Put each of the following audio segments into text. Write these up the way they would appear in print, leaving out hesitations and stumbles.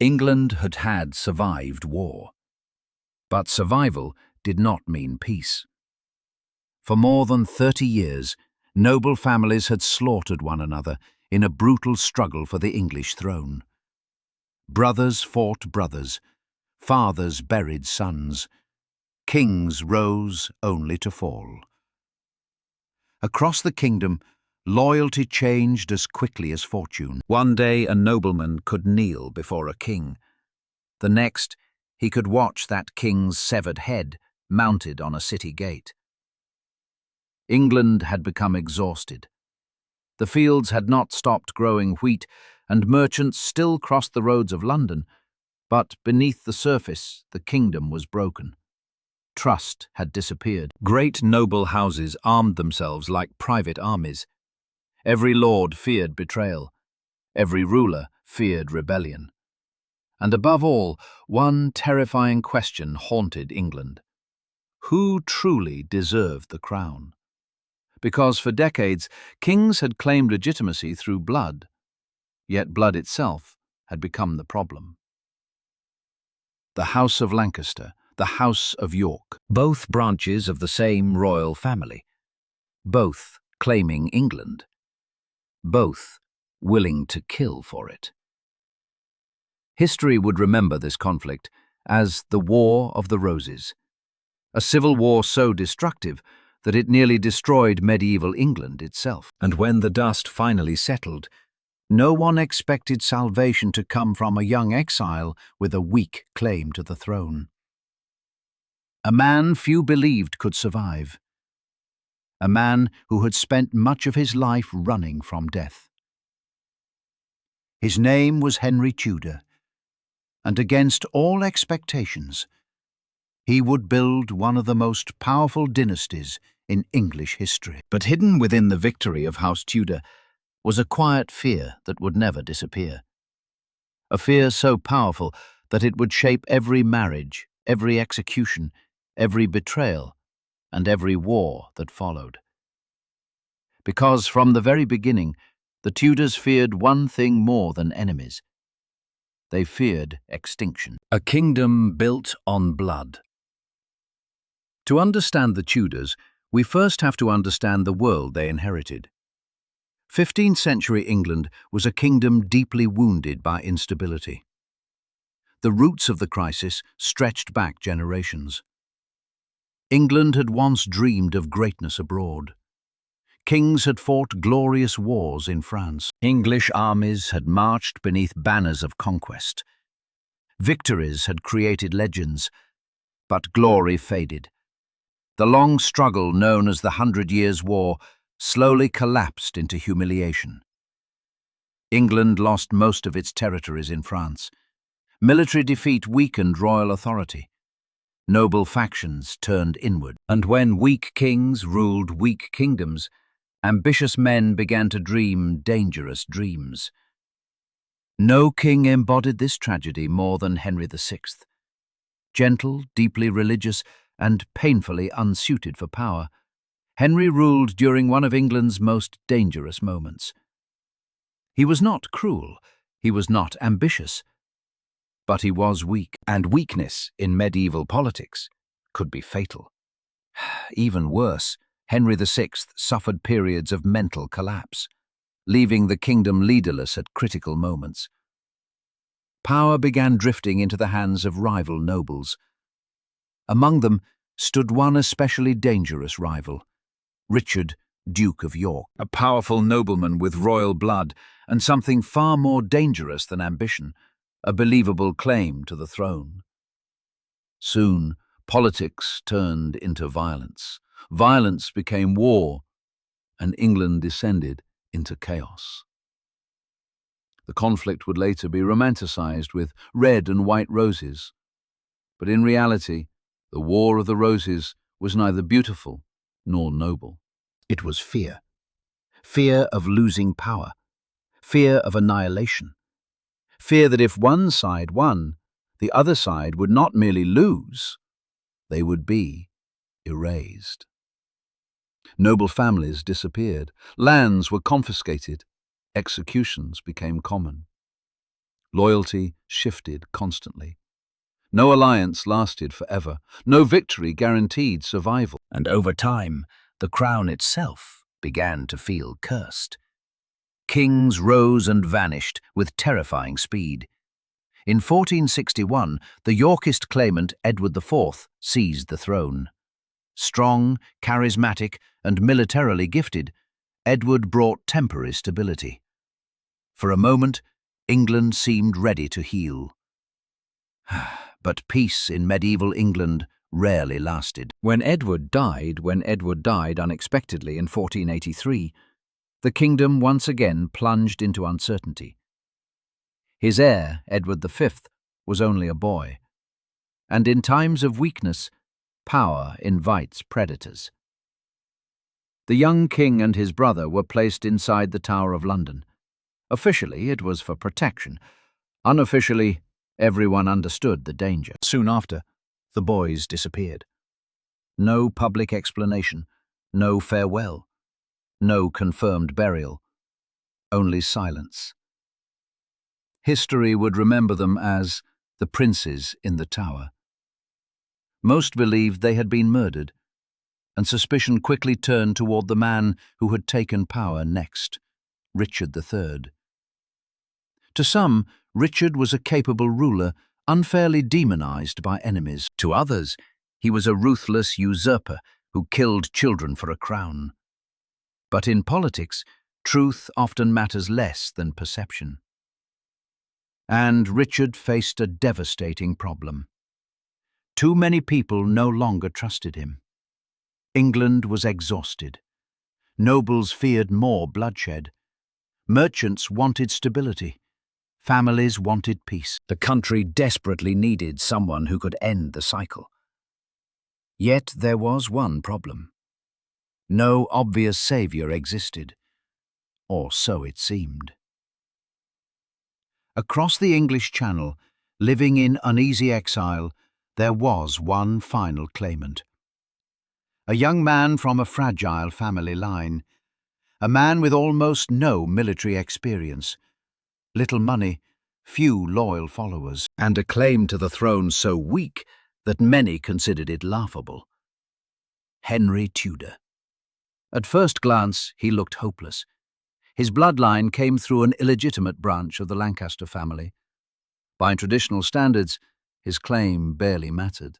England had survived war. But survival did not mean peace. For more than 30 years, noble families had slaughtered one another in a brutal struggle for the English throne. Brothers fought brothers, fathers buried sons, kings rose only to fall. Across the kingdom, loyalty changed as quickly as fortune. One day a nobleman could kneel before a king. The next, he could watch that king's severed head mounted on a city gate. England had become exhausted. The fields had not stopped growing wheat, and merchants still crossed the roads of London, but beneath the surface the kingdom was broken. Trust had disappeared. Great noble houses armed themselves like private armies. Every lord feared betrayal. Every ruler feared rebellion. And above all, one terrifying question haunted England. Who truly deserved the crown? Because for decades, kings had claimed legitimacy through blood, yet blood itself had become the problem. The House of Lancaster, the House of York, both branches of the same royal family, both claiming England, both willing to kill for it. History would remember this conflict as the War of the Roses, a civil war so destructive that it nearly destroyed medieval England itself. And when the dust finally settled, no one expected salvation to come from a young exile with a weak claim to the throne. A man few believed could survive. A man who had spent much of his life running from death. His name was Henry Tudor, and against all expectations, he would build one of the most powerful dynasties in English history. But hidden within the victory of House Tudor was a quiet fear that would never disappear. A fear so powerful that it would shape every marriage, every execution, every betrayal, and every war that followed. Because from the very beginning, the Tudors feared one thing more than enemies. They feared extinction. A kingdom built on blood. To understand the Tudors, we first have to understand the world they inherited. 15th century England was a kingdom deeply wounded by instability. The roots of the crisis stretched back generations. England had once dreamed of greatness abroad. Kings had fought glorious wars in France. English armies had marched beneath banners of conquest. Victories had created legends, but glory faded. The long struggle known as the 100 Years' War slowly collapsed into humiliation. England lost most of its territories in France. Military defeat weakened royal authority. Noble factions turned inward. And when weak kings ruled weak kingdoms, ambitious men began to dream dangerous dreams. No king embodied this tragedy more than Henry VI. Gentle, deeply religious, and painfully unsuited for power, Henry ruled during one of England's most dangerous moments. He was not cruel, he was not ambitious, but he was weak, and weakness in medieval politics could be fatal. Even worse, Henry VI suffered periods of mental collapse, leaving the kingdom leaderless at critical moments. Power began drifting into the hands of rival nobles. Among them stood one especially dangerous rival, Richard, Duke of York, a powerful nobleman with royal blood and something far more dangerous than ambition, a believable claim to the throne. Soon, politics turned into violence. Violence became war, and England descended into chaos. The conflict would later be romanticized with red and white roses, but in reality, the War of the Roses was neither beautiful nor noble. It was fear. Fear of losing power. Fear of annihilation. Fear that if one side won, the other side would not merely lose, they would be erased. Noble families disappeared. Lands were confiscated. Executions became common. Loyalty shifted constantly. No alliance lasted forever. No victory guaranteed survival. And over time, the crown itself began to feel cursed. Kings rose and vanished with terrifying speed. In 1461, the Yorkist claimant Edward IV seized the throne. Strong, charismatic, and militarily gifted, Edward brought temporary stability. For a moment, England seemed ready to heal. But peace in medieval England rarely lasted. When Edward died unexpectedly in 1483, the kingdom once again plunged into uncertainty. His heir, Edward V, was only a boy, and in times of weakness, power invites predators. The young king and his brother were placed inside the Tower of London. Officially, it was for protection. Unofficially, everyone understood the danger. Soon after, the boys disappeared. No public explanation, no farewell, no confirmed burial, only silence. History would remember them as the princes in the tower. Most believed they had been murdered, and suspicion quickly turned toward the man who had taken power next, Richard III. To some, Richard was a capable ruler, unfairly demonized by enemies. To others, he was a ruthless usurper who killed children for a crown. But in politics, truth often matters less than perception. And Richard faced a devastating problem. Too many people no longer trusted him. England was exhausted. Nobles feared more bloodshed. Merchants wanted stability. Families wanted peace. The country desperately needed someone who could end the cycle. Yet there was one problem. No obvious savior existed, or so it seemed. Across the English Channel, living in uneasy exile, there was one final claimant. A young man from a fragile family line, a man with almost no military experience, little money, few loyal followers, and a claim to the throne so weak that many considered it laughable. Henry Tudor. At first glance, he looked hopeless. His bloodline came through an illegitimate branch of the Lancaster family. By traditional standards, his claim barely mattered.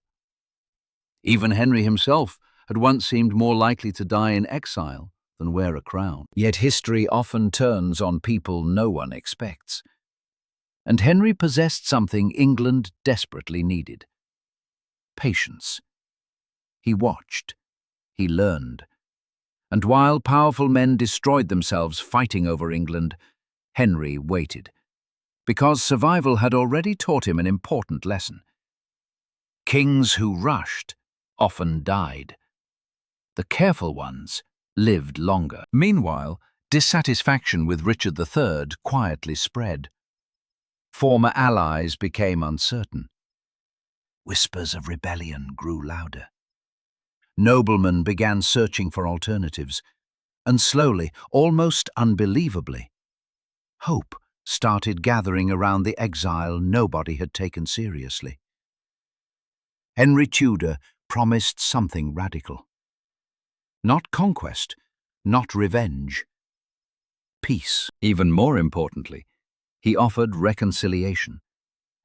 Even Henry himself had once seemed more likely to die in exile than wear a crown. Yet history often turns on people no one expects. And Henry possessed something England desperately needed: patience. He watched. He learned. And while powerful men destroyed themselves fighting over England, Henry waited, because survival had already taught him an important lesson. Kings who rushed often died. The careful ones lived longer. Meanwhile, dissatisfaction with Richard III quietly spread. Former allies became uncertain. Whispers of rebellion grew louder. Noblemen began searching for alternatives, and slowly, almost unbelievably, hope started gathering around the exile nobody had taken seriously. Henry Tudor promised something radical. Not conquest, not revenge. Peace. Even more importantly, he offered reconciliation,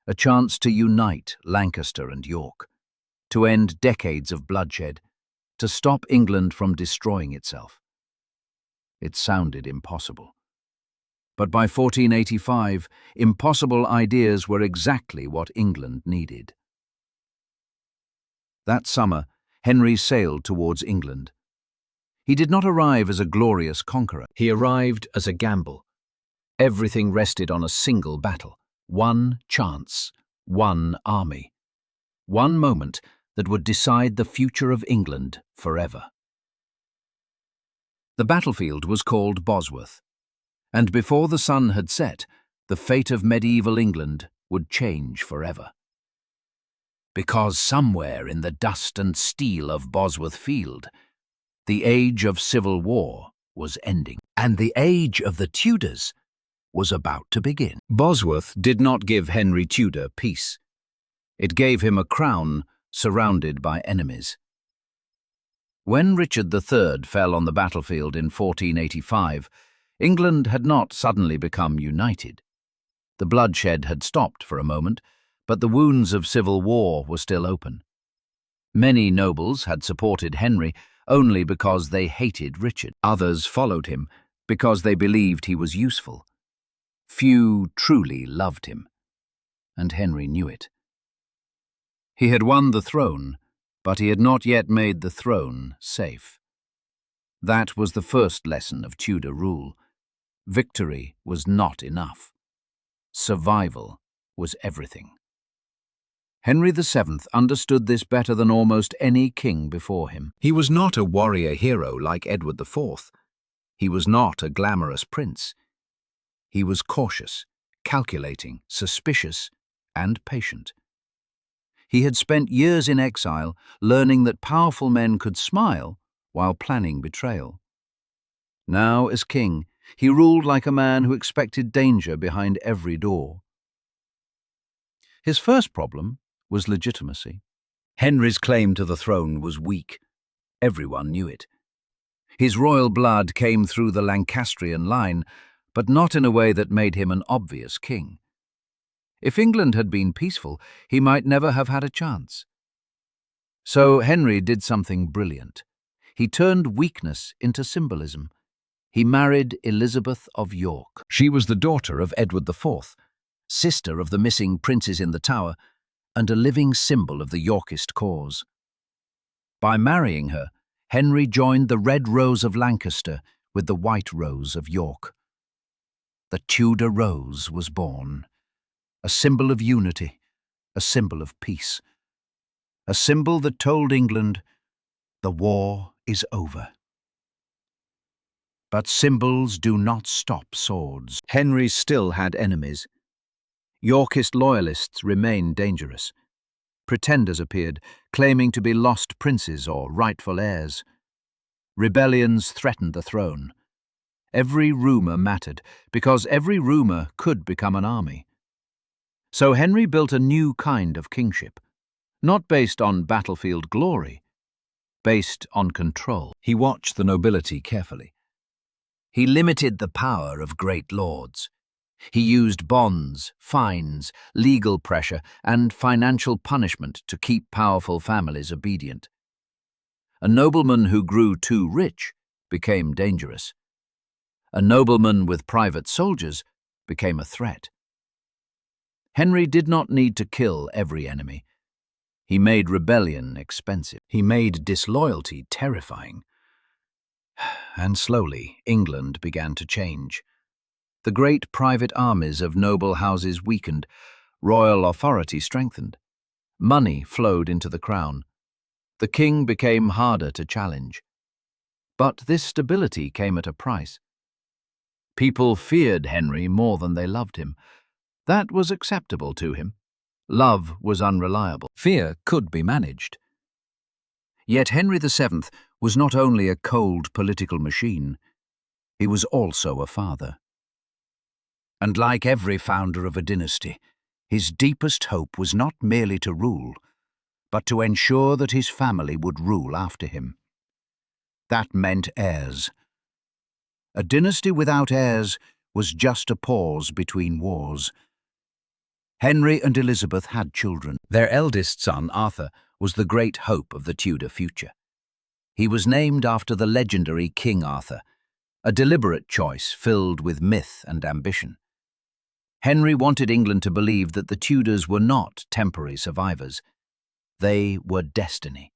a chance to unite Lancaster and York, to end decades of bloodshed, to stop England from destroying itself. It sounded impossible. But by 1485, impossible ideas were exactly what England needed. That summer, Henry sailed towards England. He did not arrive as a glorious conqueror. He arrived as a gamble. Everything rested on a single battle, one chance, one army, one moment that would decide the future of England forever. The battlefield was called Bosworth, and before the sun had set, the fate of medieval England would change forever. Because somewhere in the dust and steel of Bosworth Field, the age of civil war was ending, and the age of the Tudors was about to begin. Bosworth did not give Henry Tudor peace. It gave him a crown surrounded by enemies. When Richard III fell on the battlefield in 1485, England had not suddenly become united. The bloodshed had stopped for a moment, but the wounds of civil war were still open. Many nobles had supported Henry only because they hated Richard. Others followed him because they believed he was useful. Few truly loved him, and Henry knew it. He had won the throne, but he had not yet made the throne safe. That was the first lesson of Tudor rule. Victory was not enough. Survival was everything. Henry VII understood this better than almost any king before him. He was not a warrior hero like Edward IV. He was not a glamorous prince. He was cautious, calculating, suspicious, and patient. He had spent years in exile, learning that powerful men could smile while planning betrayal. Now, as king, he ruled like a man who expected danger behind every door. His first problem was legitimacy. Henry's claim to the throne was weak. Everyone knew it. His royal blood came through the Lancastrian line, but not in a way that made him an obvious king. If England had been peaceful, he might never have had a chance. So Henry did something brilliant. He turned weakness into symbolism. He married Elizabeth of York. She was the daughter of Edward IV, sister of the missing princes in the Tower, and a living symbol of the Yorkist cause. By marrying her, Henry joined the Red Rose of Lancaster with the White Rose of York. The Tudor Rose was born, a symbol of unity, a symbol of peace, a symbol that told England, the war is over. But symbols do not stop swords. Henry still had enemies. Yorkist loyalists remained dangerous. Pretenders appeared, claiming to be lost princes or rightful heirs. Rebellions threatened the throne. Every rumour mattered, because every rumour could become an army. So Henry built a new kind of kingship, not based on battlefield glory, based on control. He watched the nobility carefully. He limited the power of great lords. He used bonds, fines, legal pressure, and financial punishment to keep powerful families obedient. A nobleman who grew too rich became dangerous. A nobleman with private soldiers became a threat. Henry did not need to kill every enemy. He made rebellion expensive. He made disloyalty terrifying. And slowly, England began to change. The great private armies of noble houses weakened, royal authority strengthened. Money flowed into the crown. The king became harder to challenge. But this stability came at a price. People feared Henry more than they loved him. That was acceptable to him. Love was unreliable. Fear could be managed. Yet Henry VII was not only a cold political machine, he was also a father. And like every founder of a dynasty, his deepest hope was not merely to rule, but to ensure that his family would rule after him. That meant heirs. A dynasty without heirs was just a pause between wars. Henry and Elizabeth had children. Their eldest son, Arthur, was the great hope of the Tudor future. He was named after the legendary King Arthur, a deliberate choice filled with myth and ambition. Henry wanted England to believe that the Tudors were not temporary survivors. They were destiny.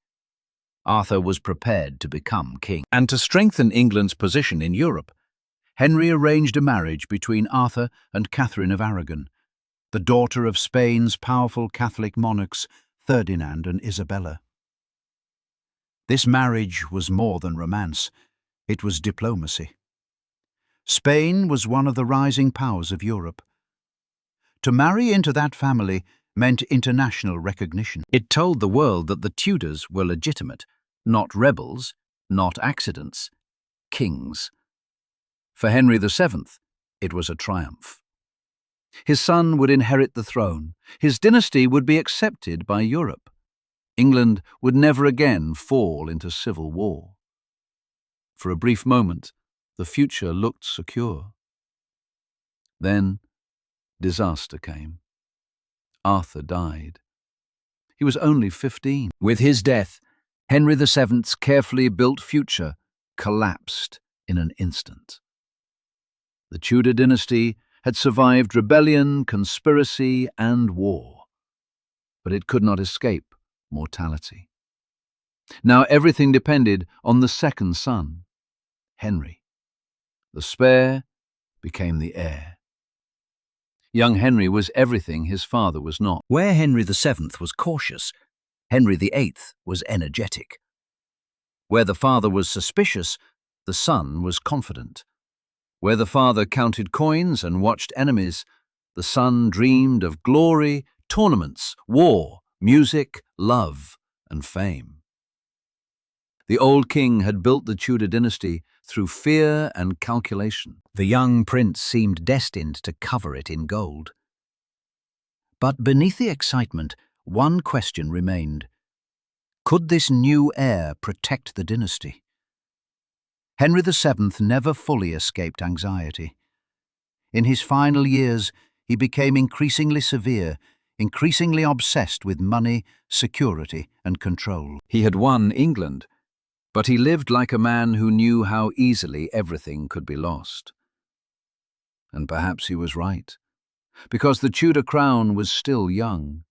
Arthur was prepared to become king. And to strengthen England's position in Europe, Henry arranged a marriage between Arthur and Catherine of Aragon, the daughter of Spain's powerful Catholic monarchs Ferdinand and Isabella. This marriage was more than romance. It was diplomacy. Spain was one of the rising powers of Europe. To marry into that family meant international recognition. It told the world that the Tudors were legitimate, not rebels, not accidents, kings. For Henry VII, It was a triumph. His son would inherit the throne. His dynasty would be accepted by Europe. England would never again fall into civil war. For a brief moment, the future looked secure. Then, disaster came. Arthur died. He was only 15. With his death, Henry VII's carefully built future collapsed in an instant. The Tudor dynasty had survived rebellion, conspiracy, and war, but it could not escape mortality. Now everything depended on the second son, Henry. The spare became the heir. Young Henry was everything his father was not. Where Henry VII was cautious, Henry VIII was energetic. Where the father was suspicious, the son was confident. Where the father counted coins and watched enemies, the son dreamed of glory, tournaments, war, music, love, and fame. The old king had built the Tudor dynasty through fear and calculation. The young prince seemed destined to cover it in gold. But beneath the excitement, one question remained. Could this new heir protect the dynasty? Henry VII never fully escaped anxiety. In his final years, he became increasingly severe, increasingly obsessed with money, security, and control. He had won England, but he lived like a man who knew how easily everything could be lost. And perhaps he was right, because the Tudor crown was still young,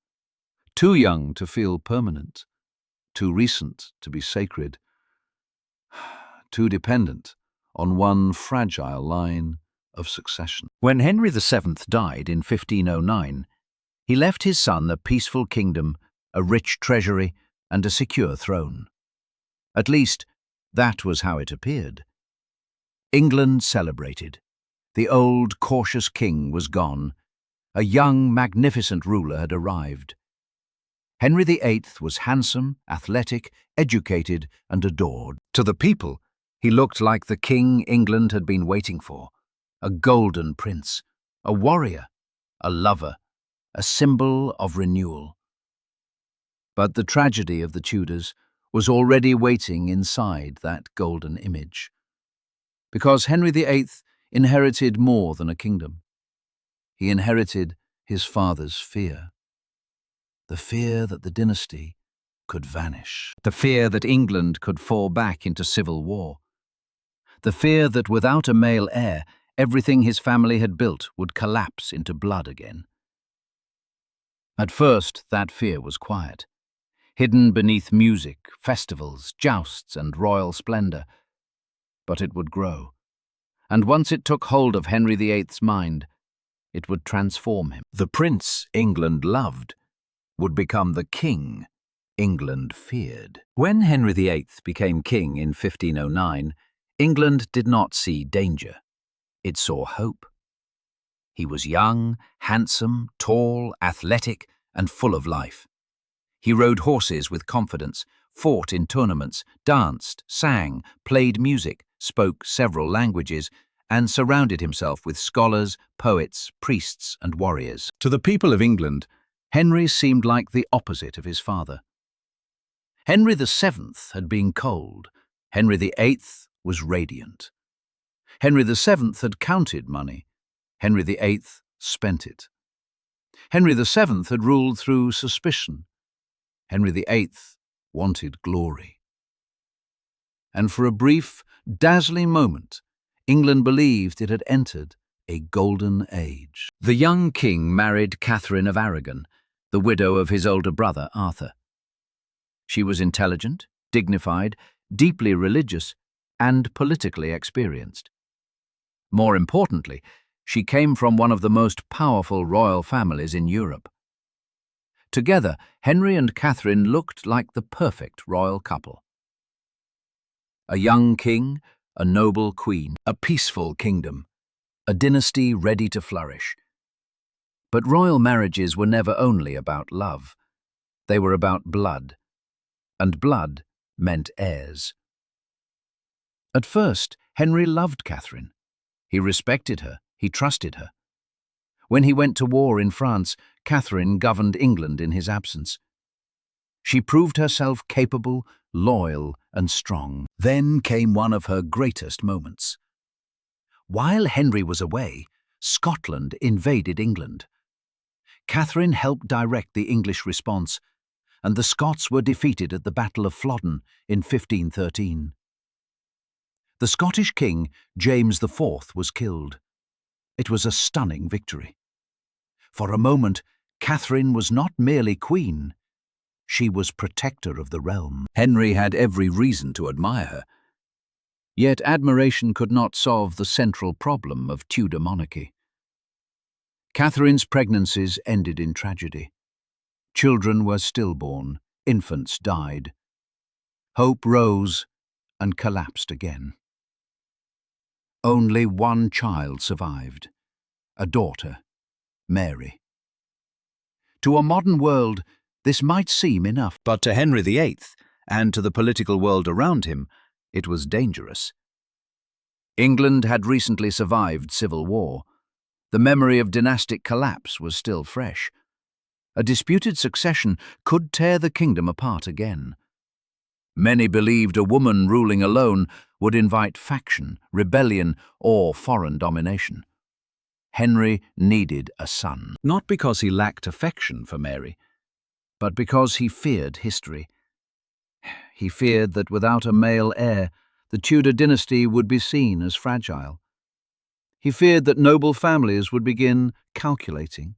too young to feel permanent, too recent to be sacred, too dependent on one fragile line of succession. When Henry VII died in 1509, he left his son a peaceful kingdom, a rich treasury, and a secure throne. At least, that was how it appeared. England celebrated. The old, cautious king was gone. A young, magnificent ruler had arrived. Henry VIII was handsome, athletic, educated, and adored. To the people, he looked like the king England had been waiting for, a golden prince, a warrior, a lover, a symbol of renewal. But the tragedy of the Tudors was already waiting inside that golden image. Because Henry VIII inherited more than a kingdom. He inherited his father's fear. The fear that the dynasty could vanish. The fear that England could fall back into civil war. The fear that without a male heir, everything his family had built would collapse into blood again. At first, that fear was quiet, hidden beneath music, festivals, jousts, and royal splendor. But it would grow, and once it took hold of Henry VIII's mind, it would transform him. The prince England loved would become the king England feared. When Henry VIII became king in 1509, England did not see danger. It saw hope. He was young, handsome, tall, athletic, and full of life. He rode horses with confidence, fought in tournaments, danced, sang, played music, spoke several languages, and surrounded himself with scholars, poets, priests, and warriors. To the people of England, Henry seemed like the opposite of his father. Henry VII had been cold. Henry VIII was radiant. Henry VII had counted money. Henry VIII spent it. Henry VII had ruled through suspicion. Henry VIII wanted glory. And for a brief, dazzling moment, England believed it had entered a golden age. The young king married Catherine of Aragon, the widow of his older brother Arthur. She was intelligent, dignified, deeply religious, and politically experienced. More importantly, she came from one of the most powerful royal families in Europe. Together, Henry and Catherine looked like the perfect royal couple. A young king, a noble queen, a peaceful kingdom, a dynasty ready to flourish. But royal marriages were never only about love. They were about blood, and blood meant heirs. At first, Henry loved Catherine. He respected her, He trusted her. When he went to war in France, Catherine governed England in his absence. She proved herself capable, loyal, and strong. Then came one of her greatest moments. While Henry was away, Scotland invaded England. Catherine helped direct the English response, and the Scots were defeated at the Battle of Flodden in 1513. The Scottish king, James IV, was killed. It was a stunning victory. For a moment, Catherine was not merely queen, she was protector of the realm. Henry had every reason to admire her. Yet admiration could not solve the central problem of Tudor monarchy. Catherine's pregnancies ended in tragedy. Children were stillborn, infants died. Hope rose and collapsed again. Only one child survived, a daughter, Mary. To a modern world, this might seem enough, but to Henry VIII and to the political world around him, it was dangerous. England had recently survived civil war. The memory of dynastic collapse was still fresh. A disputed succession could tear the kingdom apart again. Many believed a woman ruling alone would invite faction, rebellion, or foreign domination. Henry needed a son, not because he lacked affection for Mary, but because he feared history. He feared that without a male heir, the Tudor dynasty would be seen as fragile. He feared that noble families would begin calculating.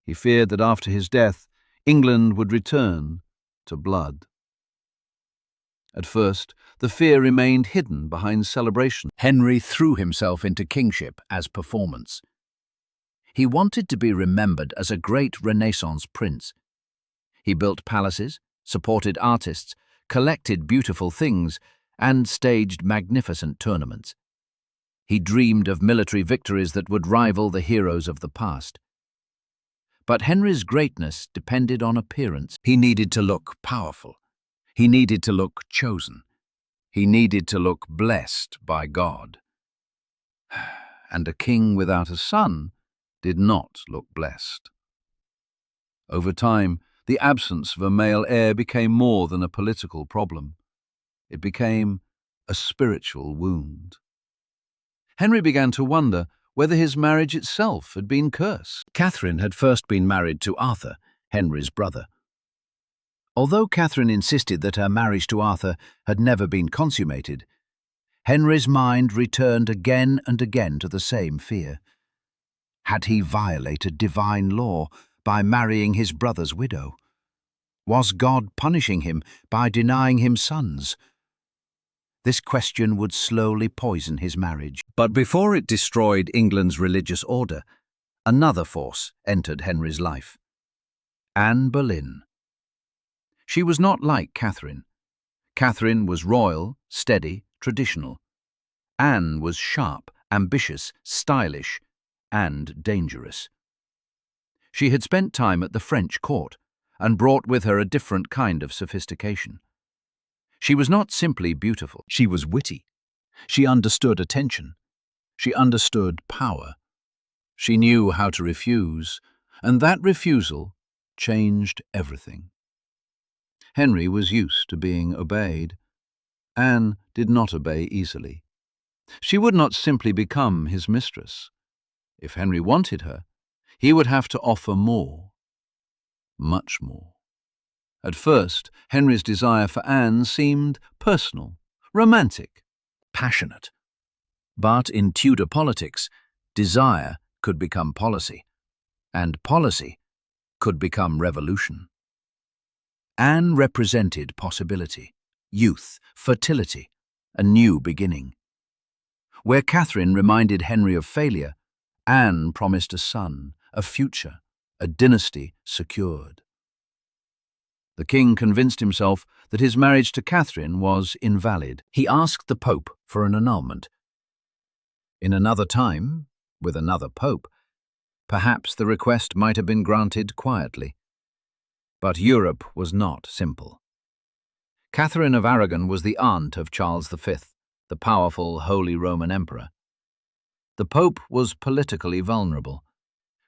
He feared that after his death, England would return to blood. At first, the fear remained hidden behind celebration. Henry threw himself into kingship as performance. He wanted to be remembered as a great Renaissance prince. He built palaces, supported artists, collected beautiful things, and staged magnificent tournaments. He dreamed of military victories that would rival the heroes of the past. But Henry's greatness depended on appearance. He needed to look powerful. He needed to look chosen. He needed to look blessed by God. And a king without a son did not look blessed. Over time, the absence of a male heir became more than a political problem. It became a spiritual wound. Henry began to wonder whether his marriage itself had been cursed. Catherine had first been married to Arthur, Henry's brother. Although Catherine insisted that her marriage to Arthur had never been consummated, Henry's mind returned again and again to the same fear. Had he violated divine law by marrying his brother's widow? Was God punishing him by denying him sons? This question would slowly poison his marriage. But before it destroyed England's religious order, another force entered Henry's life. Anne Boleyn. She was not like Catherine. Catherine was royal, steady, traditional. Anne was sharp, ambitious, stylish, and dangerous. She had spent time at the French court and brought with her a different kind of sophistication. She was not simply beautiful, she was witty. She understood attention. She understood power. She knew how to refuse, and that refusal changed everything. Henry was used to being obeyed. Anne did not obey easily. She would not simply become his mistress. If Henry wanted her, he would have to offer more, much more. At first, Henry's desire for Anne seemed personal, romantic, passionate. But in Tudor politics, desire could become policy, and policy could become revolution. Anne represented possibility, youth, fertility, a new beginning. Where Catherine reminded Henry of failure, Anne promised a son, a future, a dynasty secured. The king convinced himself that his marriage to Catherine was invalid. He asked the Pope for an annulment. In another time, with another pope, perhaps the request might have been granted quietly. But Europe was not simple. Catherine of Aragon was the aunt of Charles V, the powerful Holy Roman Emperor. The Pope was politically vulnerable.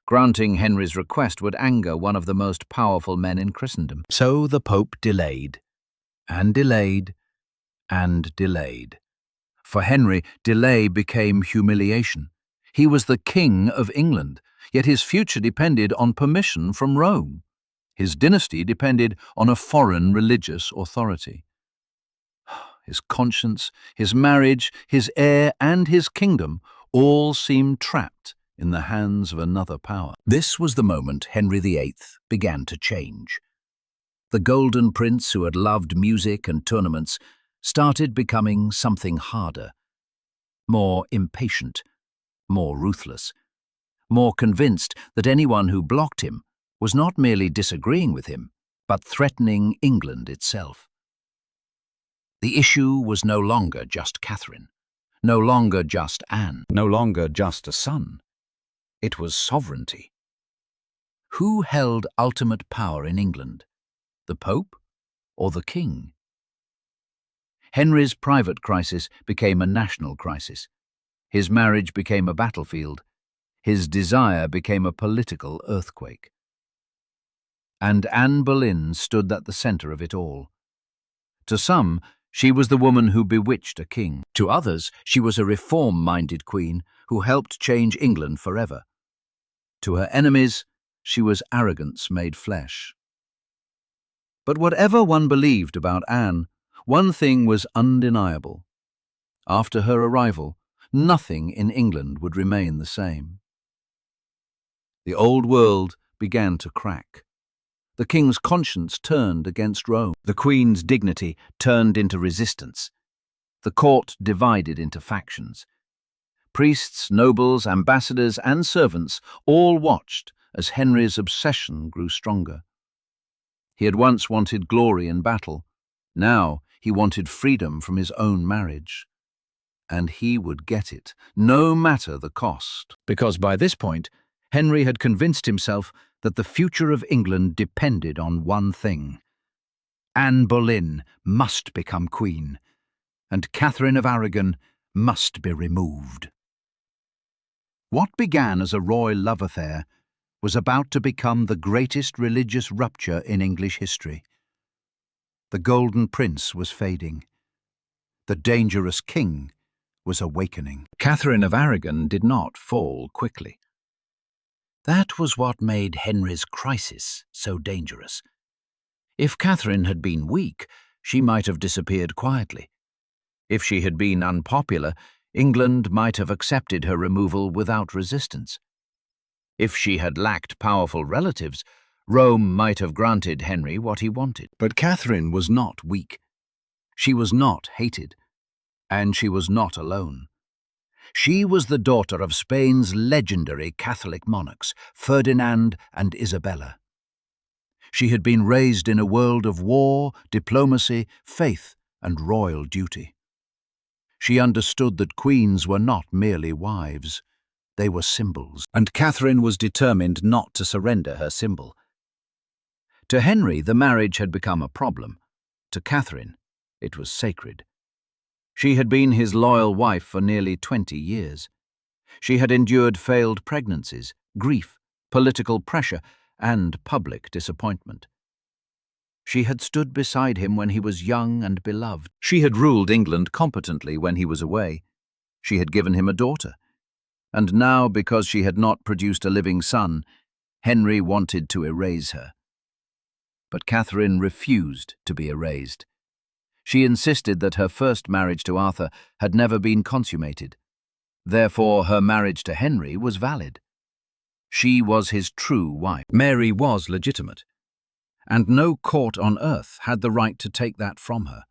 Granting Henry's request would anger one of the most powerful men in Christendom. So the Pope delayed, and delayed, and delayed. For Henry, delay became humiliation. He was the King of England, yet his future depended on permission from Rome. His dynasty depended on a foreign religious authority. His conscience, his marriage, his heir, and his kingdom all seemed trapped in the hands of another power. This was the moment Henry VIII began to change. The Golden Prince, who had loved music and tournaments, started becoming something harder, more impatient, more ruthless, more convinced that anyone who blocked him was not merely disagreeing with him, but threatening England itself. The issue was no longer just Catherine, no longer just Anne, no longer just a son. It was sovereignty. Who held ultimate power in England? The Pope or the King? Henry's private crisis became a national crisis. His marriage became a battlefield. His desire became a political earthquake. And Anne Boleyn stood at the center of it all. To some, she was the woman who bewitched a king. To others, she was a reform-minded queen who helped change England forever. To her enemies, she was arrogance made flesh. But whatever one believed about Anne, one thing was undeniable. After her arrival, nothing in England would remain the same. The old world began to crack. The king's conscience turned against Rome. The queen's dignity turned into resistance. The court divided into factions. Priests, nobles, ambassadors, and servants all watched as Henry's obsession grew stronger. He had once wanted glory in battle. Now he wanted freedom from his own marriage. And he would get it, no matter the cost. Because by this point, Henry had convinced himself that the future of England depended on one thing. Anne Boleyn must become queen, and Catherine of Aragon must be removed. What began as a royal love affair was about to become the greatest religious rupture in English history. The Golden Prince was fading. The dangerous king was awakening. Catherine of Aragon did not fall quickly. That was what made Henry's crisis so dangerous. If Catherine had been weak, she might have disappeared quietly. If she had been unpopular, England might have accepted her removal without resistance. If she had lacked powerful relatives, Rome might have granted Henry what he wanted. But Catherine was not weak. She was not hated. And she was not alone. She was the daughter of Spain's legendary Catholic monarchs, Ferdinand and Isabella. She had been raised in a world of war, diplomacy, faith, and royal duty. She understood that queens were not merely wives. They were symbols, and Catherine was determined not to surrender her symbol. To Henry, the marriage had become a problem. To Catherine, it was sacred. She had been his loyal wife for nearly 20 years. She had endured failed pregnancies, grief, political pressure, and public disappointment. She had stood beside him when he was young and beloved. She had ruled England competently when he was away. She had given him a daughter. And now, because she had not produced a living son, Henry wanted to erase her. But Catherine refused to be erased. She insisted that her first marriage to Arthur had never been consummated. Therefore, her marriage to Henry was valid. She was his true wife. Mary was legitimate, and no court on earth had the right to take that from her.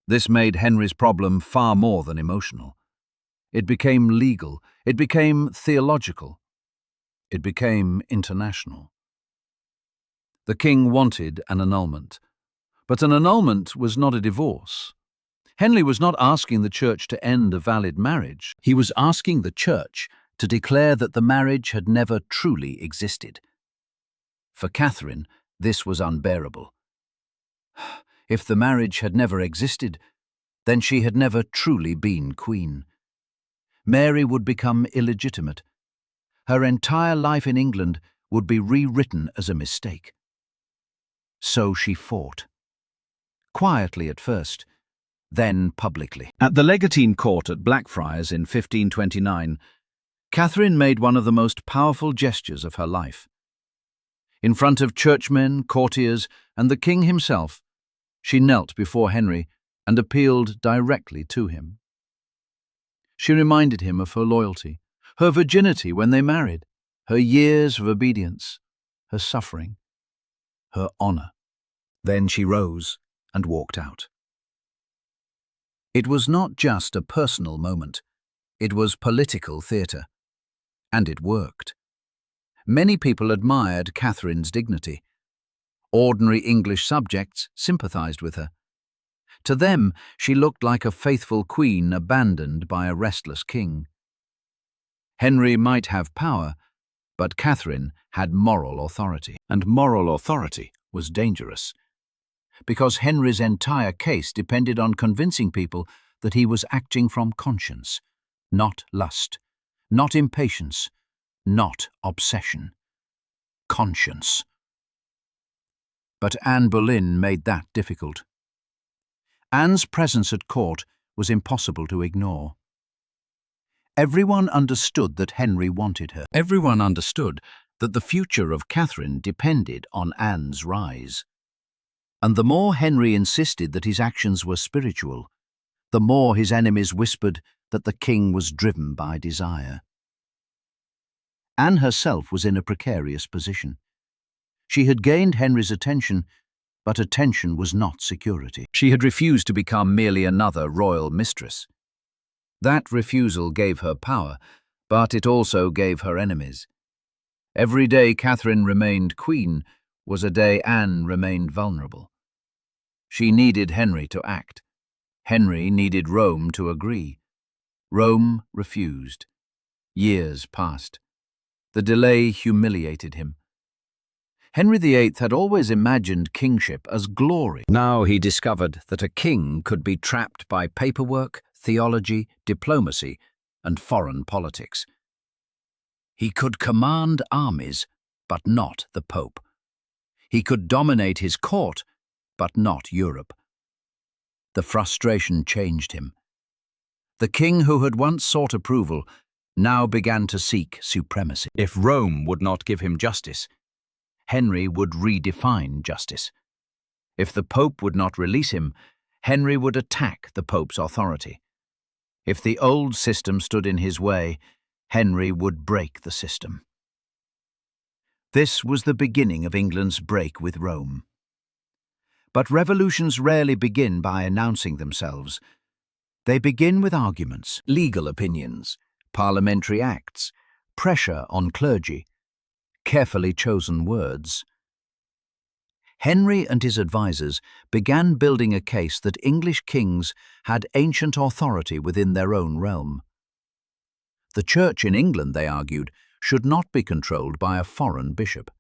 This made Henry's problem far more than emotional. It became legal, it became theological, it became international. The king wanted an annulment. But an annulment was not a divorce. Henry was not asking the church to end a valid marriage. He was asking the church to declare that the marriage had never truly existed. For Catherine, this was unbearable. If the marriage had never existed, then she had never truly been queen. Mary would become illegitimate. Her entire life in England would be rewritten as a mistake. So she fought. Quietly at first, then publicly. At the Legatine Court at Blackfriars in 1529, Catherine made one of the most powerful gestures of her life. In front of churchmen, courtiers, and the king himself, she knelt before Henry and appealed directly to him. She reminded him of her loyalty, her virginity when they married, her years of obedience, her suffering, her honor. Then she rose and walked out. It was not just a personal moment. It was political theatre. And it worked. Many people admired Catherine's dignity. Ordinary English subjects sympathized with her. To them, she looked like a faithful queen abandoned by a restless king. Henry might have power, but Catherine had moral authority. And moral authority was dangerous, because Henry's entire case depended on convincing people that he was acting from conscience, not lust, not impatience, not obsession. Conscience. But Anne Boleyn made that difficult. Anne's presence at court was impossible to ignore. Everyone understood that Henry wanted her. Everyone understood that the future of Catherine depended on Anne's rise. And the more Henry insisted that his actions were spiritual, the more his enemies whispered that the king was driven by desire. Anne herself was in a precarious position. She had gained Henry's attention, but attention was not security. She had refused to become merely another royal mistress. That refusal gave her power, but it also gave her enemies. Every day Catherine remained queen was a day Anne remained vulnerable. She needed Henry to act. Henry needed Rome to agree. Rome refused. Years passed. The delay humiliated him. Henry VIII had always imagined kingship as glory. Now he discovered that a king could be trapped by paperwork, theology, diplomacy, and foreign politics. He could command armies, but not the Pope. He could dominate his court, but not Europe. The frustration changed him. The king who had once sought approval now began to seek supremacy. If Rome would not give him justice, Henry would redefine justice. If the Pope would not release him, Henry would attack the Pope's authority. If the old system stood in his way, Henry would break the system. This was the beginning of England's break with Rome. But revolutions rarely begin by announcing themselves. They begin with arguments, legal opinions, parliamentary acts, pressure on clergy, carefully chosen words. Henry and his advisers began building a case that English kings had ancient authority within their own realm. The church in England, they argued, should not be controlled by a foreign bishop.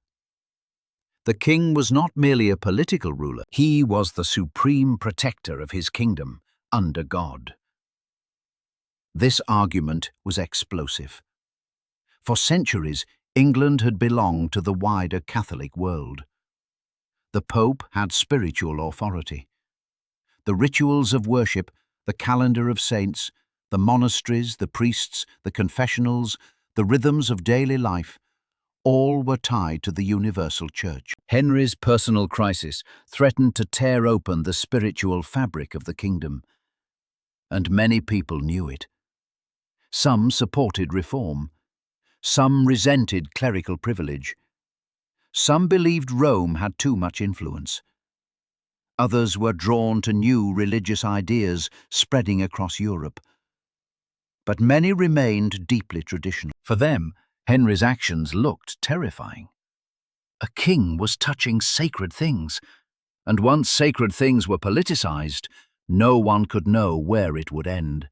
The king was not merely a political ruler, he was the supreme protector of his kingdom, under God. This argument was explosive. For centuries, England had belonged to the wider Catholic world. The Pope had spiritual authority. The rituals of worship, the calendar of saints, the monasteries, the priests, the confessionals, the rhythms of daily life, all were tied to the universal church. Henry's personal crisis threatened to tear open the spiritual fabric of the kingdom, and many people knew it. Some supported reform. Some resented clerical privilege. Some believed Rome had too much influence. Others were drawn to new religious ideas spreading across Europe. But many remained deeply traditional. For them, Henry's actions looked terrifying. A king was touching sacred things, and once sacred things were politicized, no one could know where it would end.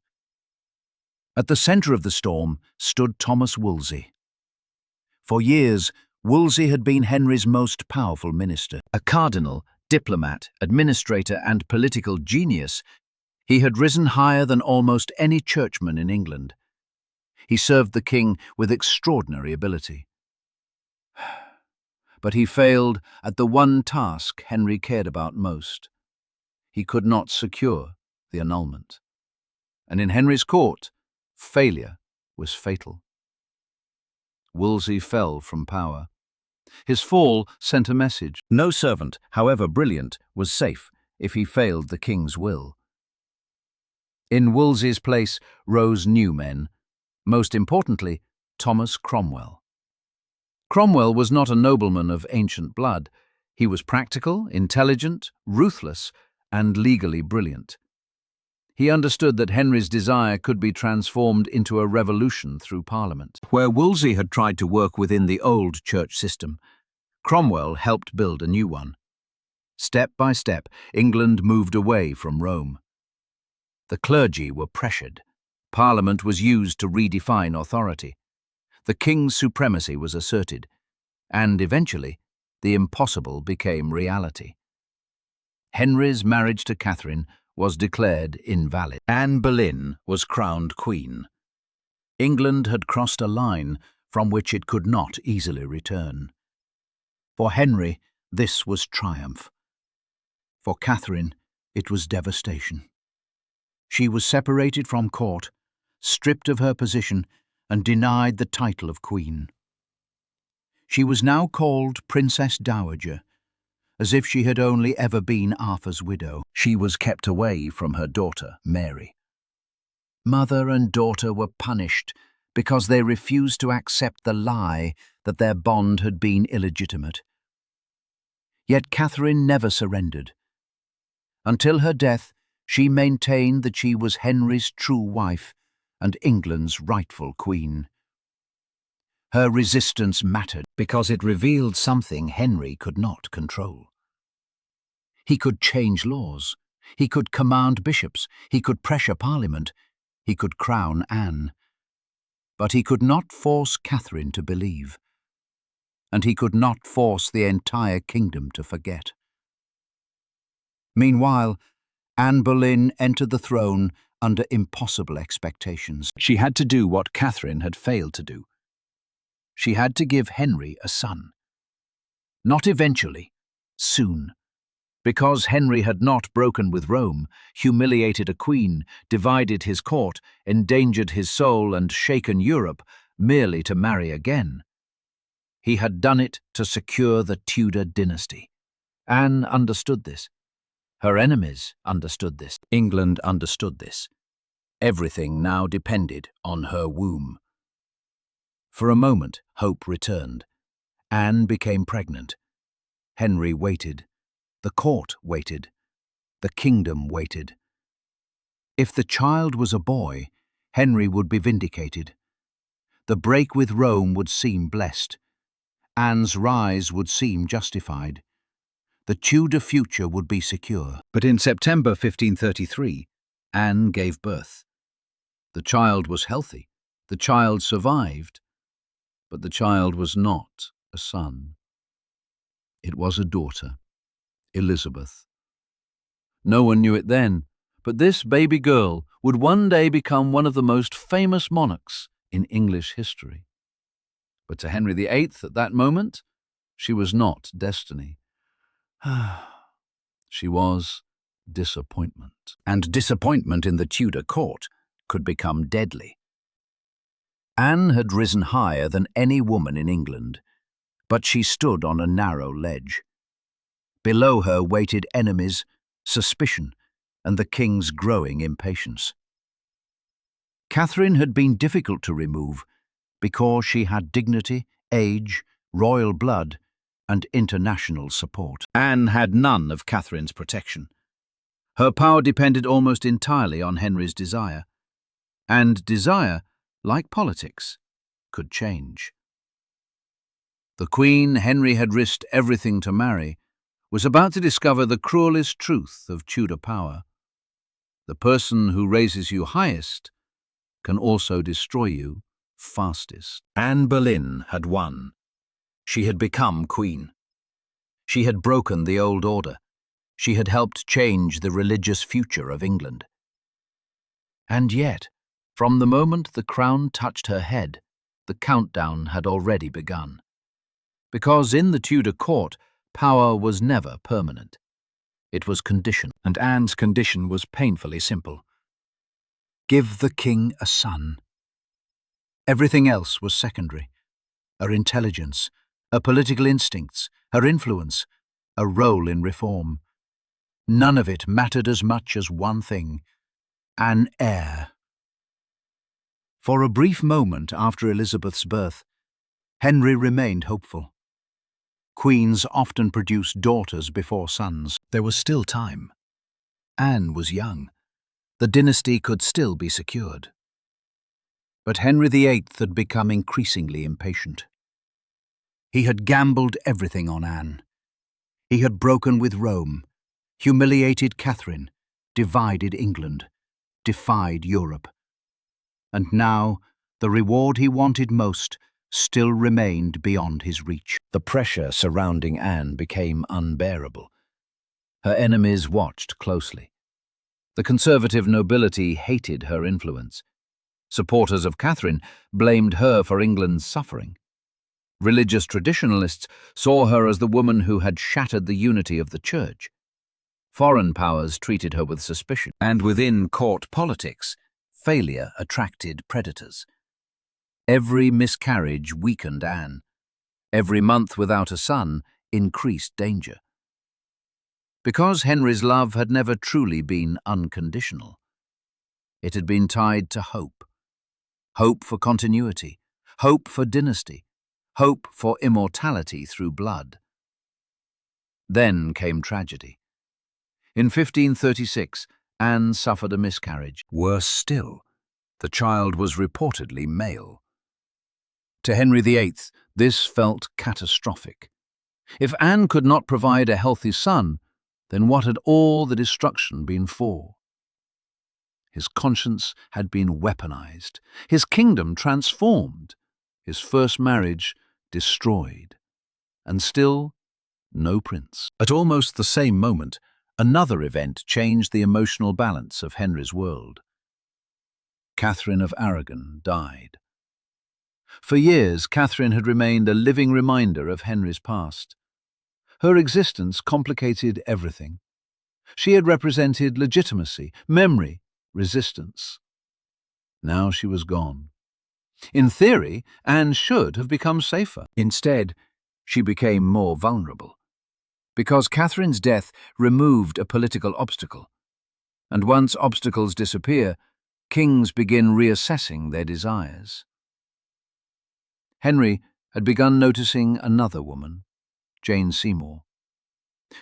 At the center of the storm stood Thomas Wolsey. For years, Wolsey had been Henry's most powerful minister. A cardinal, diplomat, administrator, and political genius, he had risen higher than almost any churchman in England. He served the king with extraordinary ability. But he failed at the one task Henry cared about most. He could not secure the annulment. And in Henry's court, failure was fatal. Wolsey fell from power. His fall sent a message. No servant, however brilliant, was safe if he failed the king's will. In Wolsey's place rose new men, most importantly, Thomas Cromwell. Cromwell was not a nobleman of ancient blood. He was practical, intelligent, ruthless, and legally brilliant. He understood that Henry's desire could be transformed into a revolution through Parliament. Where Wolsey had tried to work within the old church system, Cromwell helped build a new one. Step by step, England moved away from Rome. The clergy were pressured. Parliament was used to redefine authority. The king's supremacy was asserted, and eventually, the impossible became reality. Henry's marriage to Catherine was declared invalid. Anne Boleyn was crowned queen. England had crossed a line from which it could not easily return. For Henry, this was triumph. For Catherine, it was devastation. She was separated from court, stripped of her position, and denied the title of queen. She was now called Princess Dowager, as if she had only ever been Arthur's widow. She was kept away from her daughter, Mary. Mother and daughter were punished because they refused to accept the lie that their bond had been illegitimate. Yet Catherine never surrendered. Until her death, she maintained that she was Henry's true wife and England's rightful queen. Her resistance mattered because it revealed something Henry could not control. He could change laws, he could command bishops, he could pressure Parliament, he could crown Anne. But he could not force Catherine to believe, and he could not force the entire kingdom to forget. Meanwhile, Anne Boleyn entered the throne under impossible expectations. She had to do what Catherine had failed to do. She had to give Henry a son. Not eventually, soon. Because Henry had not broken with Rome, humiliated a queen, divided his court, endangered his soul, and shaken Europe merely to marry again. He had done it to secure the Tudor dynasty. Anne understood this. Her enemies understood this. England understood this. Everything now depended on her womb. For a moment, hope returned. Anne became pregnant. Henry waited. The court waited. The kingdom waited. If the child was a boy, Henry would be vindicated. The break with Rome would seem blessed. Anne's rise would seem justified. The Tudor future would be secure. But in September 1533, Anne gave birth. The child was healthy. The child survived. But the child was not a son. It was a daughter, Elizabeth. No one knew it then, but this baby girl would one day become one of the most famous monarchs in English history. But to Henry VIII at that moment, she was not destiny. She was disappointment. And disappointment in the Tudor court could become deadly. Anne had risen higher than any woman in England, but she stood on a narrow ledge. Below her waited enemies, suspicion, and the king's growing impatience. Catherine had been difficult to remove because she had dignity, age, royal blood, and international support. Anne had none of Catherine's protection. Her power depended almost entirely on Henry's desire. And desire, like politics, could change. The queen Henry had risked everything to marry was about to discover the cruelest truth of Tudor power. The person who raises you highest can also destroy you fastest. Anne Boleyn had won. She had become queen. She had broken the old order. She had helped change the religious future of England. And yet, From the moment the crown touched her head, the countdown had already begun. Because in the Tudor court, power was never permanent. It was conditional, and Anne's condition was painfully simple. Give the king a son. Everything else was secondary. Her intelligence, her political instincts, her influence, a role in reform. None of it mattered as much as one thing: an heir. For a brief moment after Elizabeth's birth, Henry remained hopeful. Queens often produced daughters before sons. There was still time. Anne was young. The dynasty could still be secured. But Henry VIII had become increasingly impatient. He had gambled everything on Anne. He had broken with Rome, humiliated Catherine, divided England, defied Europe. And now, the reward he wanted most still remained beyond his reach. The pressure surrounding Anne became unbearable. Her enemies watched closely. The conservative nobility hated her influence. Supporters of Catherine blamed her for England's suffering. Religious traditionalists saw her as the woman who had shattered the unity of the Church. Foreign powers treated her with suspicion. And within court politics, failure attracted predators. Every miscarriage weakened Anne. Every month without a son increased danger. Because Henry's love had never truly been unconditional, it had been tied to hope. Hope for continuity, hope for dynasty, hope for immortality through blood. Then came tragedy. In 1536, Anne suffered a miscarriage. Worse still, the child was reportedly male. To Henry VIII, this felt catastrophic. If Anne could not provide a healthy son, then what had all the destruction been for? His conscience had been weaponized, his kingdom transformed, his first marriage destroyed, and still no prince. At almost the same moment, another event changed the emotional balance of Henry's world. Catherine of Aragon died. For years, Catherine had remained a living reminder of Henry's past. Her existence complicated everything. She had represented legitimacy, memory, resistance. Now she was gone. In theory, Anne should have become safer. Instead, she became more vulnerable. Because Catherine's death removed a political obstacle. And once obstacles disappear, kings begin reassessing their desires. Henry had begun noticing another woman, Jane Seymour.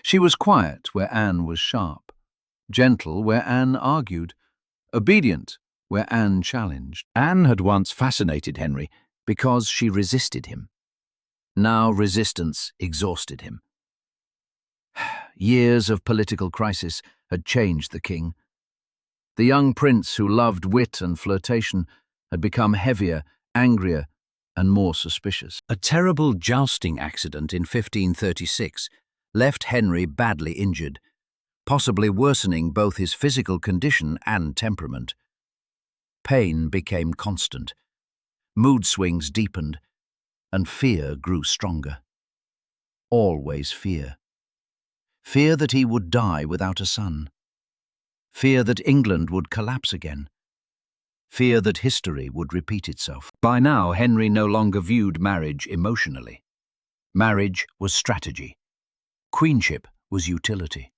She was quiet where Anne was sharp, gentle where Anne argued, obedient where Anne challenged. Anne had once fascinated Henry because she resisted him. Now resistance exhausted him. Years of political crisis had changed the king. The young prince who loved wit and flirtation had become heavier, angrier, and more suspicious. A terrible jousting accident in 1536 left Henry badly injured, possibly worsening both his physical condition and temperament. Pain became constant, mood swings deepened, and fear grew stronger. Always fear. Fear that he would die without a son. Fear that England would collapse again. Fear that history would repeat itself. By now, Henry no longer viewed marriage emotionally. Marriage was strategy. Queenship was utility.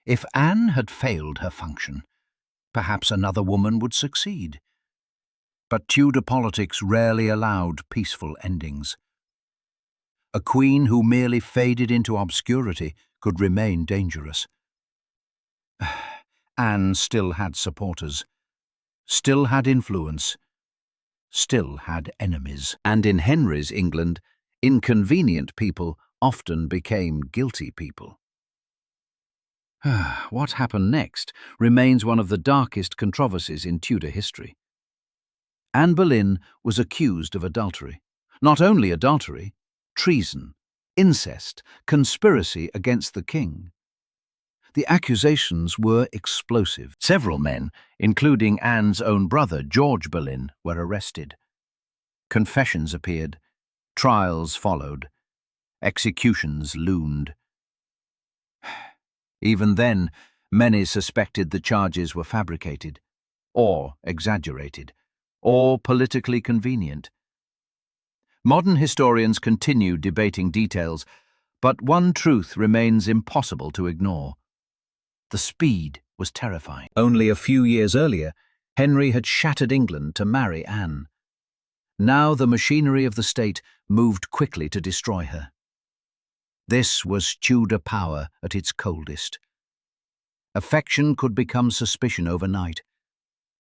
If Anne had failed her function, perhaps another woman would succeed. But Tudor politics rarely allowed peaceful endings. A queen who merely faded into obscurity could remain dangerous. Anne still had supporters, still had influence, still had enemies. And in Henry's England, inconvenient people often became guilty people. What happened next remains one of the darkest controversies in Tudor history. Anne Boleyn was accused of adultery. Not only adultery, treason, incest, conspiracy against the king. The accusations were explosive. Several men, including Anne's own brother, George Boleyn, were arrested. Confessions appeared. Trials followed. Executions loomed. Even then, many suspected the charges were fabricated, or exaggerated, or politically convenient. Modern historians continue debating details, but one truth remains impossible to ignore. The speed was terrifying. Only a few years earlier, Henry had shattered England to marry Anne. Now the machinery of the state moved quickly to destroy her. This was Tudor power at its coldest. Affection could become suspicion overnight.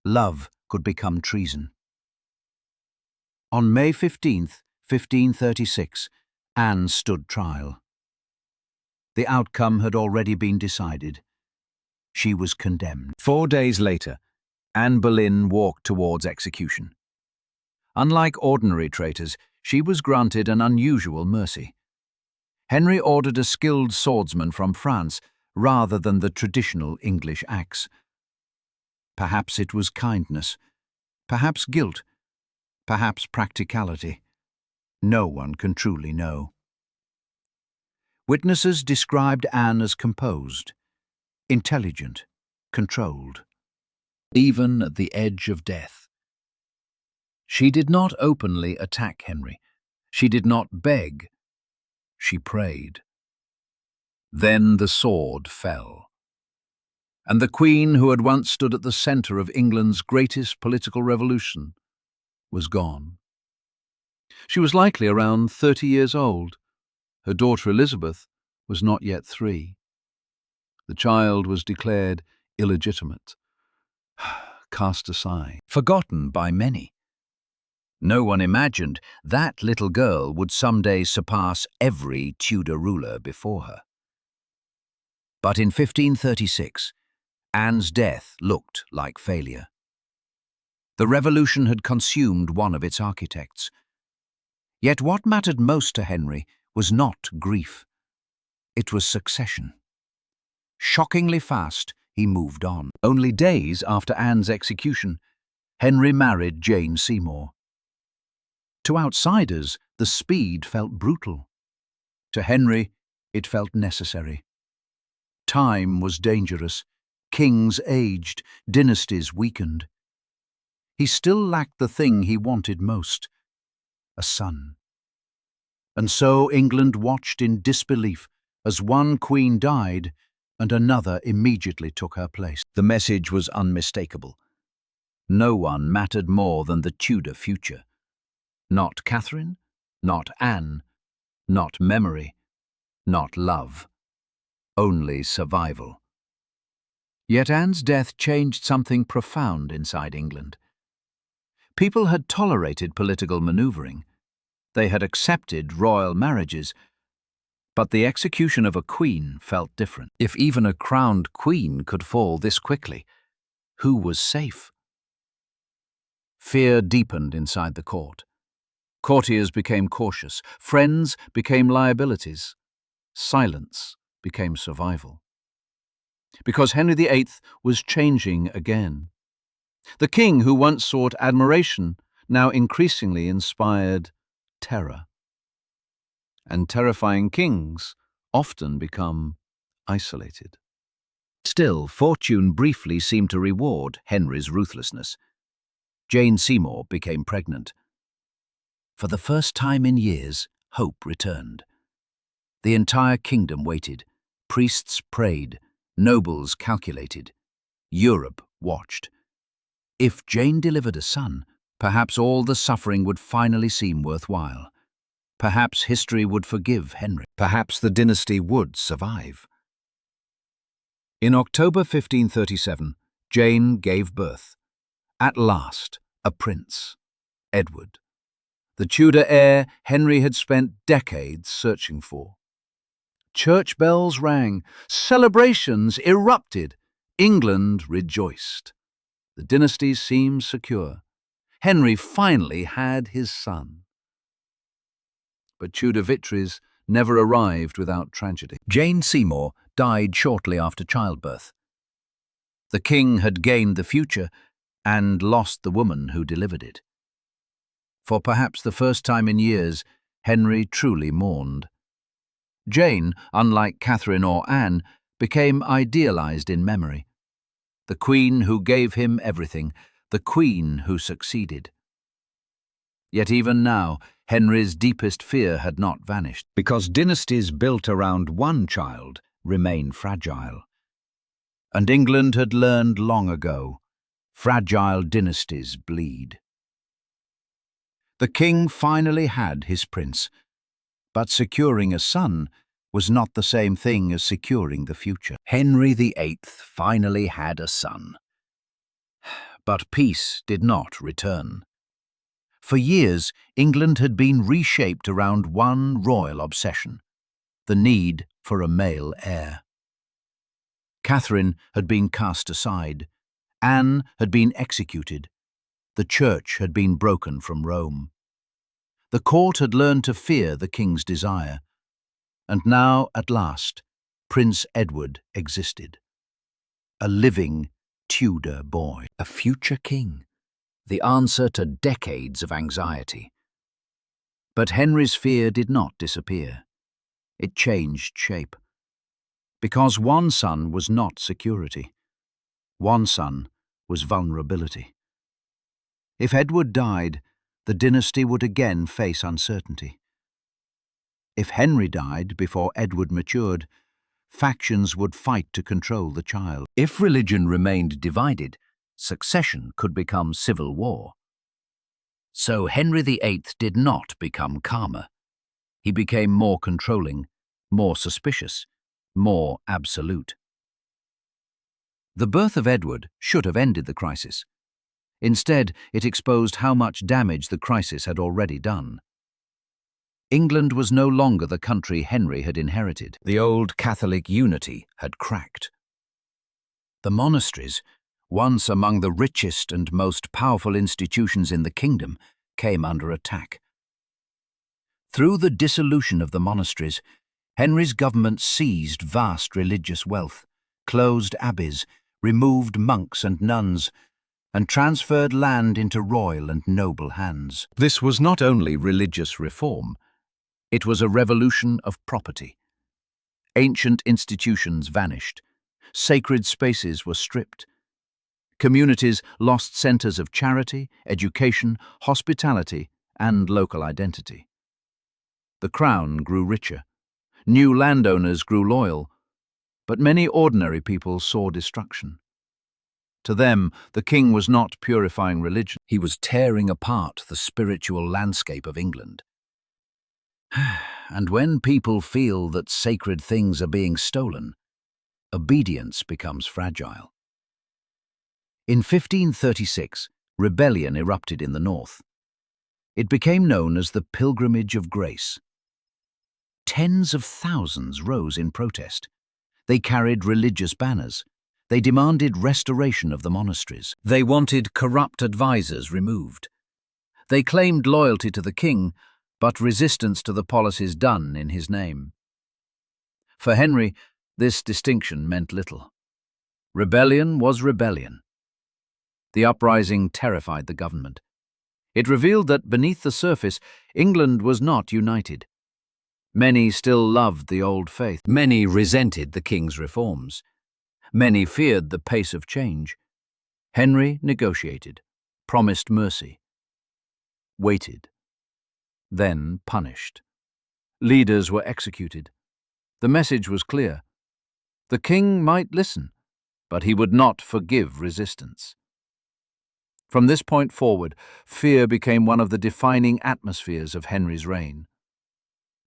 Love could become treason. On May 15th, 1536, Anne stood trial. The outcome had already been decided. She was condemned. 4 days later, Anne Boleyn walked towards execution. Unlike ordinary traitors, she was granted an unusual mercy. Henry ordered a skilled swordsman from France rather than the traditional English axe. Perhaps it was kindness, perhaps guilt, perhaps practicality. No one can truly know. Witnesses described Anne as composed, intelligent, controlled, even at the edge of death. She did not openly attack Henry. She did not beg. She prayed. Then the sword fell. And the Queen, who had once stood at the centre of England's greatest political revolution, was gone. She was likely around 30 years old. Her daughter Elizabeth was not yet 3. The child was declared illegitimate, cast aside, forgotten by many. No one imagined that little girl would someday surpass every Tudor ruler before her. But in 1536, Anne's death looked like failure. The revolution had consumed one of its architects. Yet what mattered most to Henry was not grief. It was succession. Shockingly fast, he moved on. Only days after Anne's execution, Henry married Jane Seymour. To outsiders, the speed felt brutal. To Henry, it felt necessary. Time was dangerous. Kings aged, dynasties weakened. He still lacked the thing he wanted most, a son. And so England watched in disbelief as one queen died and another immediately took her place. The message was unmistakable. No one mattered more than the Tudor future. Not Catherine, not Anne, not memory, not love. Only survival. Yet Anne's death changed something profound inside England. People had tolerated political maneuvering. They had accepted royal marriages. But the execution of a queen felt different. If even a crowned queen could fall this quickly, who was safe? Fear deepened inside the court. Courtiers became cautious. Friends became liabilities. Silence became survival. Because Henry VIII was changing again. The king who once sought admiration now increasingly inspired terror. And terrifying kings often become isolated. Still, fortune briefly seemed to reward Henry's ruthlessness. Jane Seymour became pregnant. For the first time in years, hope returned. The entire kingdom waited. Priests prayed. Nobles calculated. Europe watched. If Jane delivered a son, perhaps all the suffering would finally seem worthwhile. Perhaps history would forgive Henry. Perhaps the dynasty would survive. In October 1537, Jane gave birth. At last, a prince, Edward. The Tudor heir Henry had spent decades searching for. Church bells rang, celebrations erupted, England rejoiced. The dynasty seemed secure. Henry finally had his son. But Tudor victories never arrived without tragedy. Jane Seymour died shortly after childbirth. The king had gained the future and lost the woman who delivered it. For perhaps the first time in years, Henry truly mourned. Jane, unlike Catherine or Anne, became idealized in memory. The queen who gave him everything, the queen who succeeded. Yet even now, Henry's deepest fear had not vanished, because dynasties built around one child remain fragile. And England had learned long ago, fragile dynasties bleed. The king finally had his prince, but securing a son was not the same thing as securing the future. Henry VIII finally had a son. But peace did not return. For years, England had been reshaped around one royal obsession: the need for a male heir. Catherine had been cast aside. Anne had been executed. The church had been broken from Rome. The court had learned to fear the king's desire. And now, at last, Prince Edward existed. A living Tudor boy, a future king, the answer to decades of anxiety. But Henry's fear did not disappear. It changed shape. Because one son was not security. One son was vulnerability. If Edward died, the dynasty would again face uncertainty. If Henry died before Edward matured, factions would fight to control the child. If religion remained divided, succession could become civil war. So Henry VIII did not become calmer. He became more controlling, more suspicious, more absolute. The birth of Edward should have ended the crisis. Instead, it exposed how much damage the crisis had already done. England was no longer the country Henry had inherited. The old Catholic unity had cracked. The monasteries, once among the richest and most powerful institutions in the kingdom, came under attack. Through the dissolution of the monasteries, Henry's government seized vast religious wealth, closed abbeys, removed monks and nuns, and transferred land into royal and noble hands. This was not only religious reform, it was a revolution of property. Ancient institutions vanished. Sacred spaces were stripped. Communities lost centers of charity, education, hospitality, and local identity. The crown grew richer. New landowners grew loyal. But many ordinary people saw destruction. To them, the king was not purifying religion. He was tearing apart the spiritual landscape of England. And when people feel that sacred things are being stolen, obedience becomes fragile. In 1536, rebellion erupted in the north. It became known as the Pilgrimage of Grace. Tens of thousands rose in protest. They carried religious banners. They demanded restoration of the monasteries. They wanted corrupt advisors removed. They claimed loyalty to the king, but resistance to the policies done in his name. For Henry, this distinction meant little. Rebellion was rebellion. The uprising terrified the government. It revealed that beneath the surface, England was not united. Many still loved the old faith. Many resented the king's reforms. Many feared the pace of change. Henry negotiated, promised mercy, waited, then punished. Leaders were executed. The message was clear. The king might listen, but he would not forgive resistance. From this point forward, fear became one of the defining atmospheres of Henry's reign.